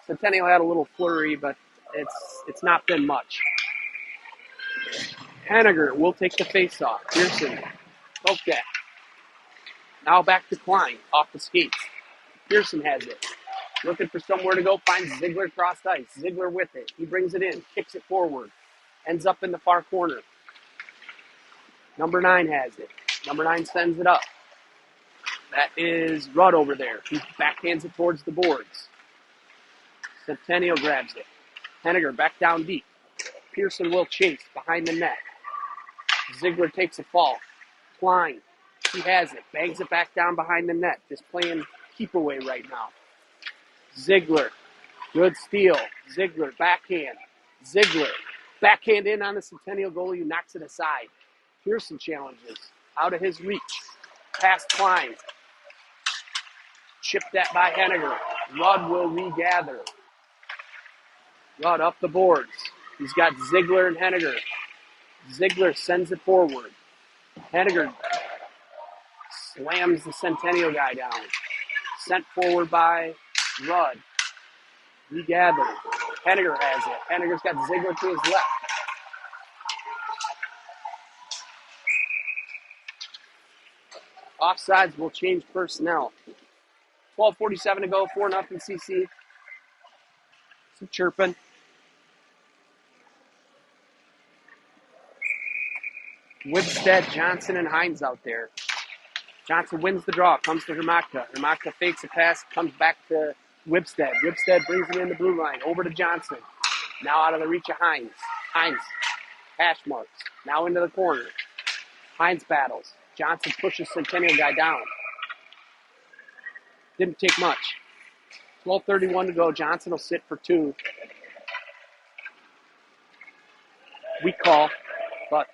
Centennial had a little flurry, but it's not been much. Henniger will take the face-off. Pearson. Okay. Now back to Klein, off the skates. Pearson has it. Looking for somewhere to go, finds Ziegler cross ice. Ziegler with it. He brings it in, kicks it forward. Ends up in the far corner. Number 9 has it. Number 9 sends it up. That is Rudd over there. He backhands it towards the boards. Centennial grabs it. Henniger back down deep. Pearson will chase behind the net. Ziegler takes a fall. Klein, he has it. Bangs it back down behind the net. Just playing keep away right now. Ziegler, good steal. Ziegler, backhand. Ziegler, backhand in on the Centennial goalie who knocks it aside. Pearson challenges. Out of his reach. Past Klein. Chipped that by Henniger. Rudd will regather. Rudd up the boards. He's got Ziegler and Henniger. Ziegler sends it forward. Henniger slams the Centennial guy down. Sent forward by Rudd. Regather. Henniger has it. Henniger's got Ziegler to his left. Offsides will change personnel. 12:47 to go, 4-0 CC. Some chirping. Whipstead, Johnson, and Hines out there. Johnson wins the draw, comes to Hermaka. Hermaka fakes a pass, comes back to Whipstead. Whipstead brings it in the blue line, over to Johnson. Now out of the reach of Hines. Hines, hash marks, now into the corner. Hines battles. Johnson pushes Centennial guy down. Didn't take much. 12:31 to go. Johnson will sit for 2. Weak call, but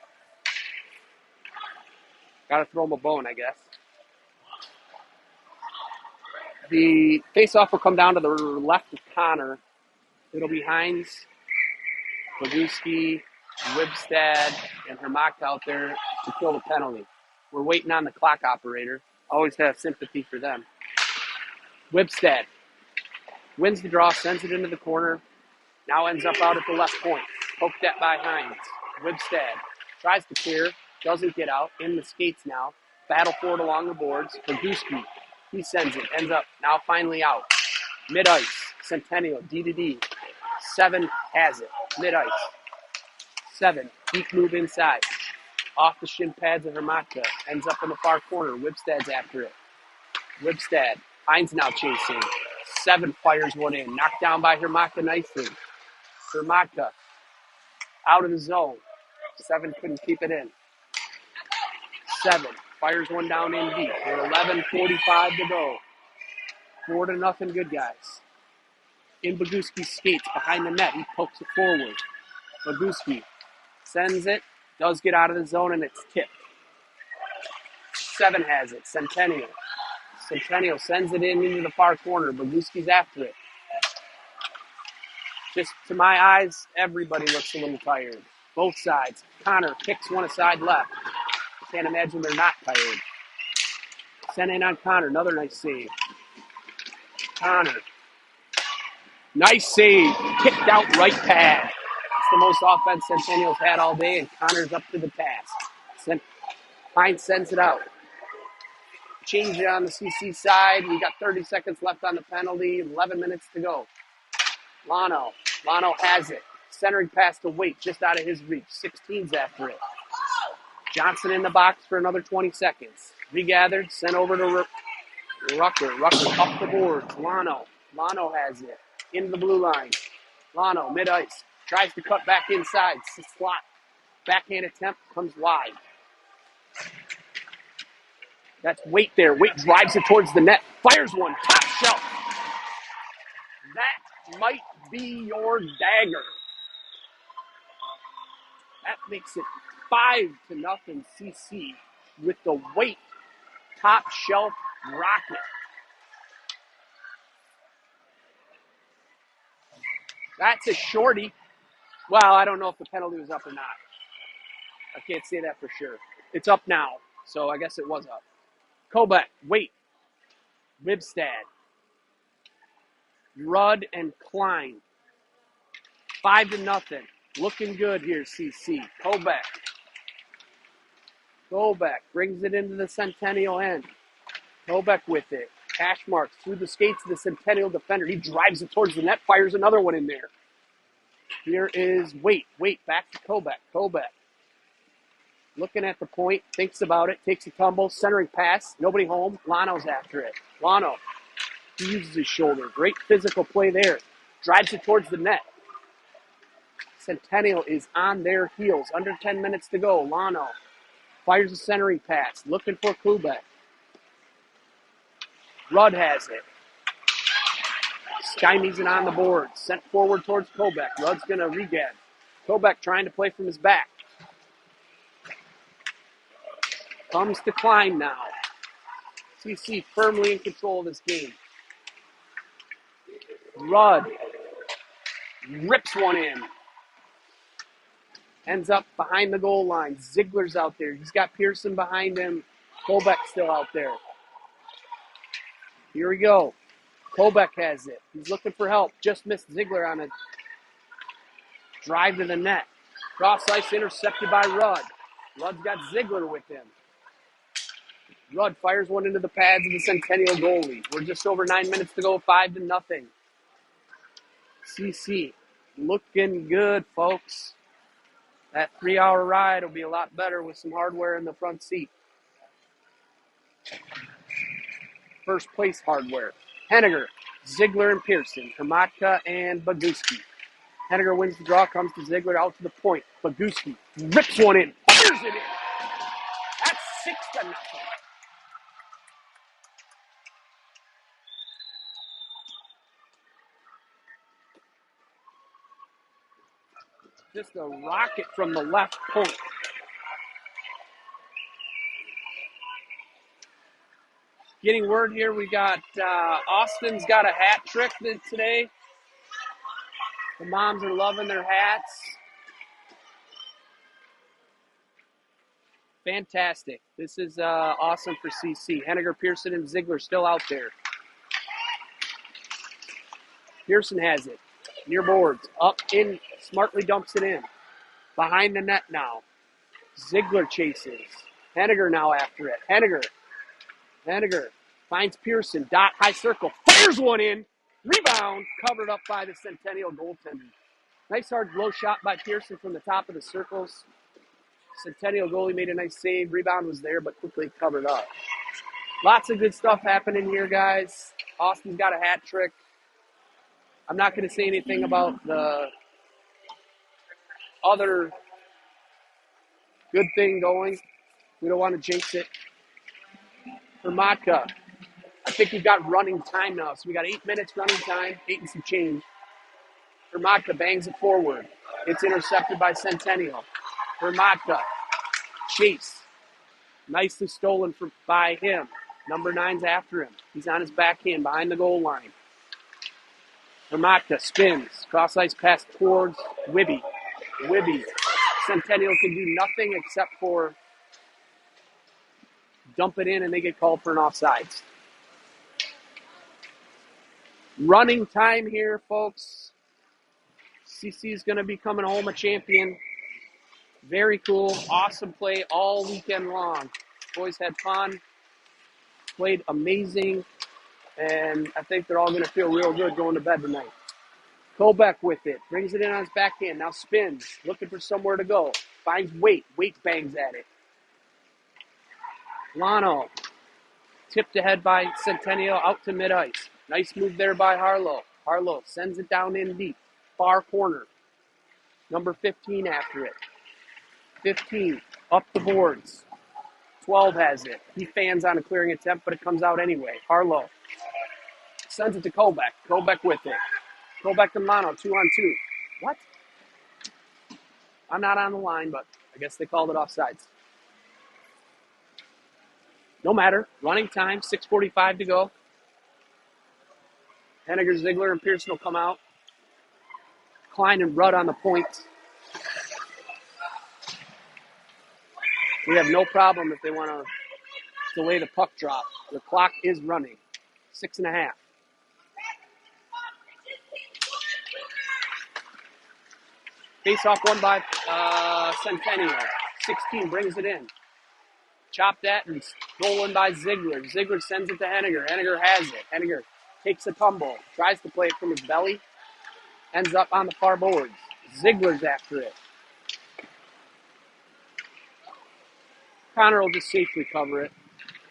got to throw him a bone, I guess. The face-off will come down to the left of Connor. It'll be Hines, Boguski, Whipstead, and Hermaka out there to kill the penalty. We're waiting on the clock operator. Always have sympathy for them. Whipstead wins the draw, sends it into the corner. Now ends up out at the left point. Poked at by Hines. Whipstead tries to clear, doesn't get out. In the skates now. Battle for it along the boards. Boguski, he sends it, ends up now finally out. Mid-ice, Centennial, D-to-D. 7 has it, mid-ice. 7, deep move inside. Off the shin pads of Hermaka. Ends up in the far corner. Whipstead's after it. Whipstead. Hines now chasing. 7 fires one in. Knocked down by Hermaka nicely. Hermaka out of the zone. 7 couldn't keep it in. 7 fires one down in deep. With 11:45 to go. 4-0 good guys. In Boguski's skates behind the net. He pokes it forward. Boguski sends it. Does get out of the zone and it's tipped. 7 has it. Centennial. Centennial sends it in into the far corner. Boguski's after it. Just to my eyes, everybody looks a little tired. Both sides. Connor kicks one aside left. I can't imagine they're not tired. Sent in on Connor. Another nice save. Connor. Nice save. Kicked out right pad. It's the most offense Centennial's had all day, and Connor's up to the task. Hines sends it out. Change it on the CC side. We got 30 seconds left on the penalty. 11 minutes to go. Lano has it. Centering pass to Waite, just out of his reach. 16's after it. Johnson in the box for another 20 seconds. Regathered, sent over to Rucker. Rucker up the boards. Lano has it. Into the blue line. Lano, mid-ice. Tries to cut back inside. Slot. Backhand attempt comes wide. That's Waite there. Waite drives it towards the net. Fires one. Top shelf. That might be your dagger. That makes it 5-0 CC with the Waite top shelf rocket. That's a shorty. Well, I don't know if the penalty was up or not. I can't say that for sure. It's up now, so I guess it was up. Kobach, Waite, Whipstead, Rudd, and Klein. 5-0. Looking good here, CC. Kobach brings it into the Centennial end. Kobeck with it. Hash marks through the skates of the Centennial defender. He drives it towards the net, fires another one in there. Here is Wait, back to Kobeck. Kobeck looking at the point, thinks about it, takes a tumble, centering pass, nobody home. Lano's after it. Lano, he uses his shoulder. Great physical play there. Drives it towards the net. Centennial is on their heels. Under 10 minutes to go. Lano fires a centering pass, looking for Kobeck. Rudd has it. Stymies it on the board. Sent forward towards Kobeck. Rudd's going to regad. Kobeck trying to play from his back. Comes to Klein now. CC firmly in control of this game. Rudd rips one in. Ends up behind the goal line. Ziegler's out there. He's got Pearson behind him. Kobeck's still out there. Here we go. Kobeck has it. He's looking for help. Just missed Ziegler on a drive to the net. Cross ice intercepted by Rudd. Rudd's got Ziegler with him. Rudd fires one into the pads of the Centennial goalie. We're just over 9 minutes to go, 5-0. CC looking good, folks. That 3-hour ride will be a lot better with some hardware in the front seat. First place hardware. Henniger, Ziegler, and Pearson. Hermatka and Boguski. Henniger wins the draw, comes to Ziegler, out to the point. Boguski rips one in, fires it in. That's 6-0. Just a rocket from the left point. Getting word here, we got Austin's got a hat trick today. The moms are loving their hats. Fantastic. This is awesome for CC. Henniger, Pearson, and Ziegler still out there. Pearson has it. Near boards. Up in. Smartly dumps it in. Behind the net now. Ziegler chases. Henniger now after it. Henniger finds Pearson. Dot high circle. Fires one in. Rebound. Covered up by the Centennial goaltender. Nice hard blow shot by Pearson from the top of the circles. Centennial goalie made a nice save. Rebound was there, but quickly covered up. Lots of good stuff happening here, guys. Austin's got a hat trick. I'm not going to say anything about the other good thing going. We don't want to jinx it. Hermatka, I think we've got running time now. So we got 8 minutes running time, 8 and some change. Hermatka bangs it forward. It's intercepted by Centennial. Hermatka, chase. Nicely stolen by him. Number 9's after him. He's on his backhand behind the goal line. Hermatka spins. Cross ice pass towards Wibby. Centennial can do nothing except for dump it in, and they get called for an offsides. Running time here, folks. CC is going to be coming home a champion. Very cool. Awesome play all weekend long. Boys had fun. Played amazing. And I think they're all going to feel real good going to bed tonight. Kobeck with it. Brings it in on his backhand. Now spins. Looking for somewhere to go. Finds Wait. Wait bangs at it. Lano. Tipped ahead by Centennial out to mid-ice. Nice move there by Harlow. Harlow sends it down in deep. Far corner. Number 15 after it. 15 up the boards. 12 has it. He fans on a clearing attempt, but it comes out anyway. Harlow sends it to Kobeck. Kobeck with it. Kobeck and Lano, 2-on-2. What? I'm not on the line, but I guess they called it offsides. No matter. Running time, 6:45 to go. Henniger, Ziegler, and Pearson will come out. Klein and Rudd on the point. We have no problem if they want to delay the puck drop. The clock is running. 6.5. Face-off won by Centennial. 16 brings it in. Chop that and stolen by Ziegler. Ziegler sends it to Henniger. Henniger has it. Henniger takes a tumble, tries to play it from his belly, ends up on the far boards. Ziegler's after it. Connor will just safely cover it.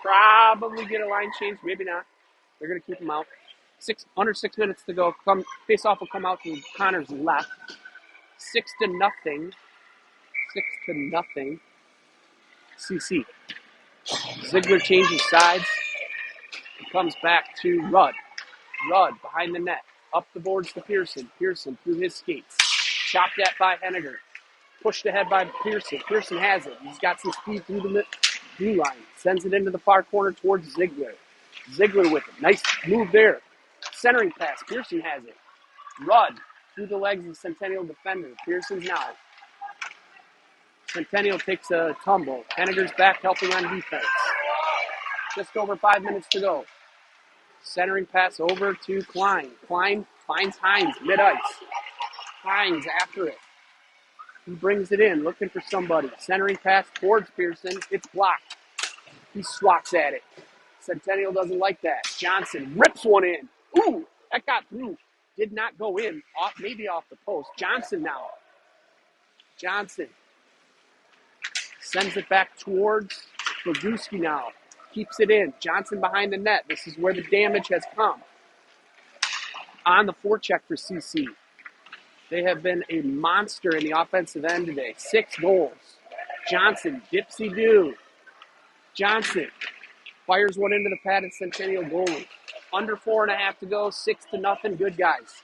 Probably get a line change, maybe not. They're going to keep him out. Under 6 minutes to go. Face-off will come out to Connor's left. 6-0. 6-0. CC. Ziegler changes sides. It comes back to Rudd. Rudd behind the net. Up the boards to Pearson. Pearson through his skates. Chopped at by Henniger. Pushed ahead by Pearson. Pearson has it. He's got some speed through the blue line. Sends it into the far corner towards Ziegler. Ziegler with it. Nice move there. Centering pass. Pearson has it. Rudd through the legs of Centennial defender. Pearson's now. Centennial takes a tumble. Henniger's back helping on defense. Just over 5 minutes to go. Centering pass over to Klein. Klein finds Hines mid-ice. Hines after it. He brings it in, looking for somebody. Centering pass towards Pearson. It's blocked. He swats at it. Centennial doesn't like that. Johnson rips one in. Ooh, that got through. Did not go in. Maybe off the post. Johnson now. Johnson sends it back towards Boguski now. Keeps it in. Johnson behind the net. This is where the damage has come. On the forecheck for CC. They have been a monster in the offensive end today. 6 goals. Johnson, dipsy-do. Johnson fires one into the padded Centennial goalie. Under 4.5 to go, 6-0. Good guys.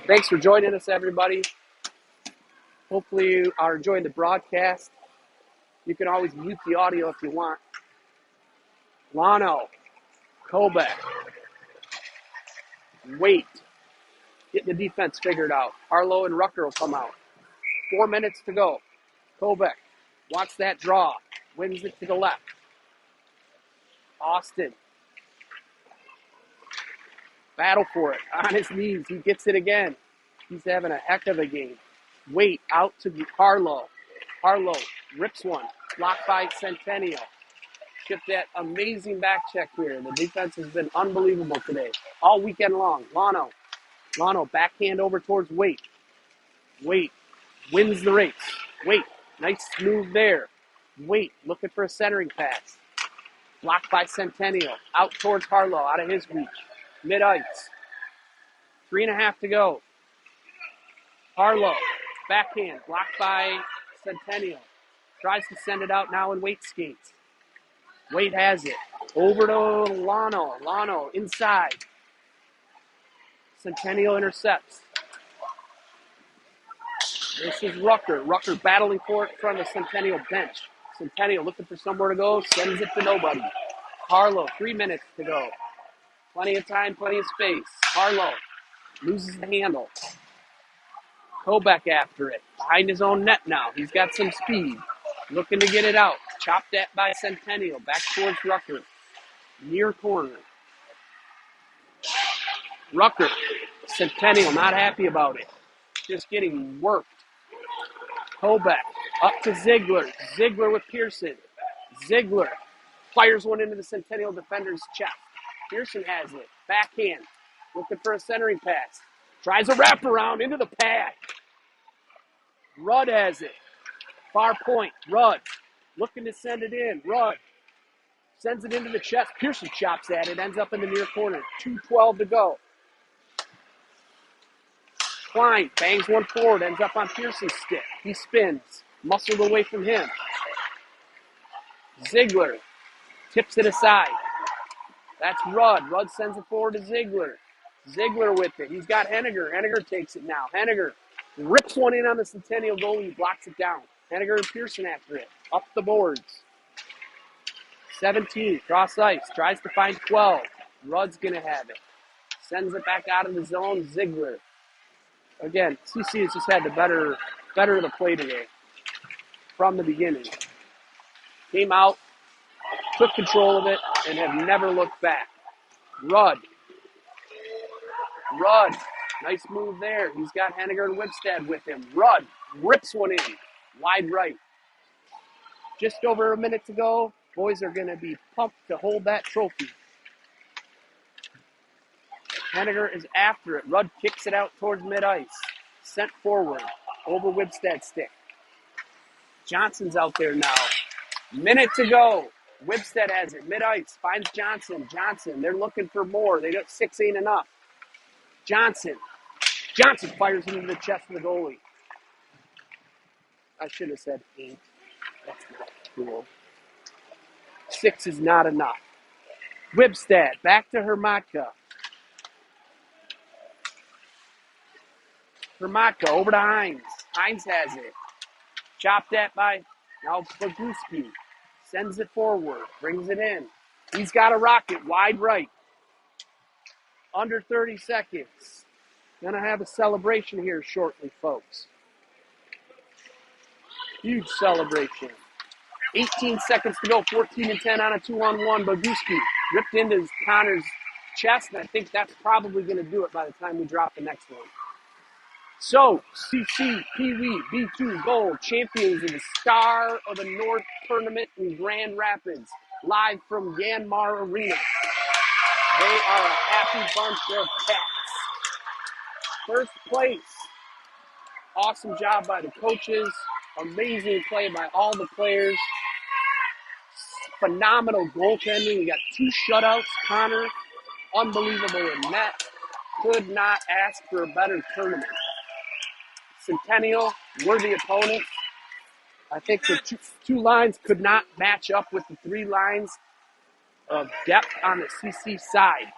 Thanks for joining us, everybody. Hopefully you are enjoying the broadcast. You can always mute the audio if you want. Lano, Kobek, Wait, getting the defense figured out. Harlow and Rucker will come out. 4 minutes to go. Kobek wants that draw, wins it to the left. Austin, battle for it, on his knees, he gets it again. He's having a heck of a game. Wait, out to Harlow. Harlow rips one, blocked by Centennial. Get that amazing back check here. The defense has been unbelievable today, all weekend long. Lano, backhand over towards Wait. Wait, wins the race. Wait, nice move there. Wait, looking for a centering pass. Blocked by Centennial. Out towards Harlow, out of his reach. Mid-ice. 3.5 to go. Harlow, backhand, blocked by Centennial. Tries to send it out now in Wait skates. Wait has it. Over to Lano. Lano inside. Centennial intercepts. This is Rucker. Rucker battling for it in front of the Centennial bench. Centennial looking for somewhere to go. Sends it to nobody. Harlow, 3 minutes to go. Plenty of time, plenty of space. Harlow loses the handle. Kobek after it. Behind his own net now. He's got some speed. Looking to get it out. Chopped at by Centennial. Back towards Rucker. Near corner. Rucker. Centennial not happy about it. Just getting worked. Kobek up to Ziegler. Ziegler with Pearson. Ziegler fires one into the Centennial defender's chest. Pearson has it. Backhand. Looking for a centering pass. Tries a wraparound into the pad. Rudd has it. Far point. Rudd looking to send it in. Rudd sends it into the chest. Pearson chops at it. Ends up in the near corner. 2:12 to go. Klein bangs one forward. Ends up on Pearson's stick. He spins. Muscled away from him. Ziegler tips it aside. That's Rudd. Rudd sends it forward to Ziegler. Ziegler with it. He's got Henniger. Henniger takes it now. Henniger rips one in on the Centennial goalie. Blocks it down. Henniger and Pearson after it. Up the boards. 17. Cross ice. Tries to find 12. Rudd's going to have it. Sends it back out of the zone. Ziegler. Again, CC has just had the better of the play today. From the beginning. Came out. Took control of it. And have never looked back. Rudd. Nice move there. He's got Henniger and Whipstead with him. Rudd rips one in. Wide right. Just over a minute to go. Boys are going to be pumped to hold that trophy. Henniger is after it. Rudd kicks it out towards mid-ice. Sent forward. Over Wibstad's stick. Johnson's out there now. Minute to go. Wibstad has it. Mid-ice. Finds Johnson. Johnson. They're looking for more. They got 6 ain't enough. Johnson. Johnson fires into the chest of the goalie. I should have said 8. That's not cool. 6 is not enough. Wibstad. Back to Hermatka. Hermatka over to Hines. Hines has it. Chopped at by now Boguski. Sends it forward. Brings it in. He's got a rocket wide right. Under 30 seconds. Gonna have a celebration here shortly, folks. Huge celebration. 18 seconds to go. 14-10 on a 2-on-1. Boguski ripped into Connor's chest, and I think that's probably going to do it by the time we drop the next one. So, CC, Peewee, B2 Gold, champions of the Star of the North tournament in Grand Rapids, live from Yanmar Arena. They are a happy bunch of cats. First place. Awesome job by the coaches. Amazing play by all the players. Phenomenal goaltending. We got 2 shutouts. Connor, unbelievable in net. Could not ask for a better tournament. Centennial, worthy opponent. I think the two lines could not match up with the 3 lines of depth on the CC side.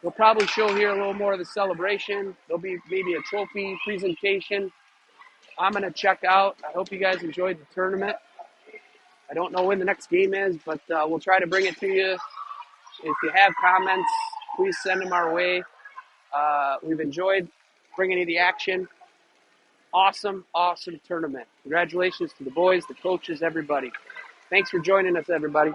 We'll probably show here a little more of the celebration. There'll be maybe a trophy presentation. I'm going to check out. I hope you guys enjoyed the tournament. I don't know when the next game is, but we'll try to bring it to you. If you have comments, please send them our way. We've enjoyed bringing you the action. Awesome, awesome tournament. Congratulations to the boys, the coaches, everybody. Thanks for joining us, everybody.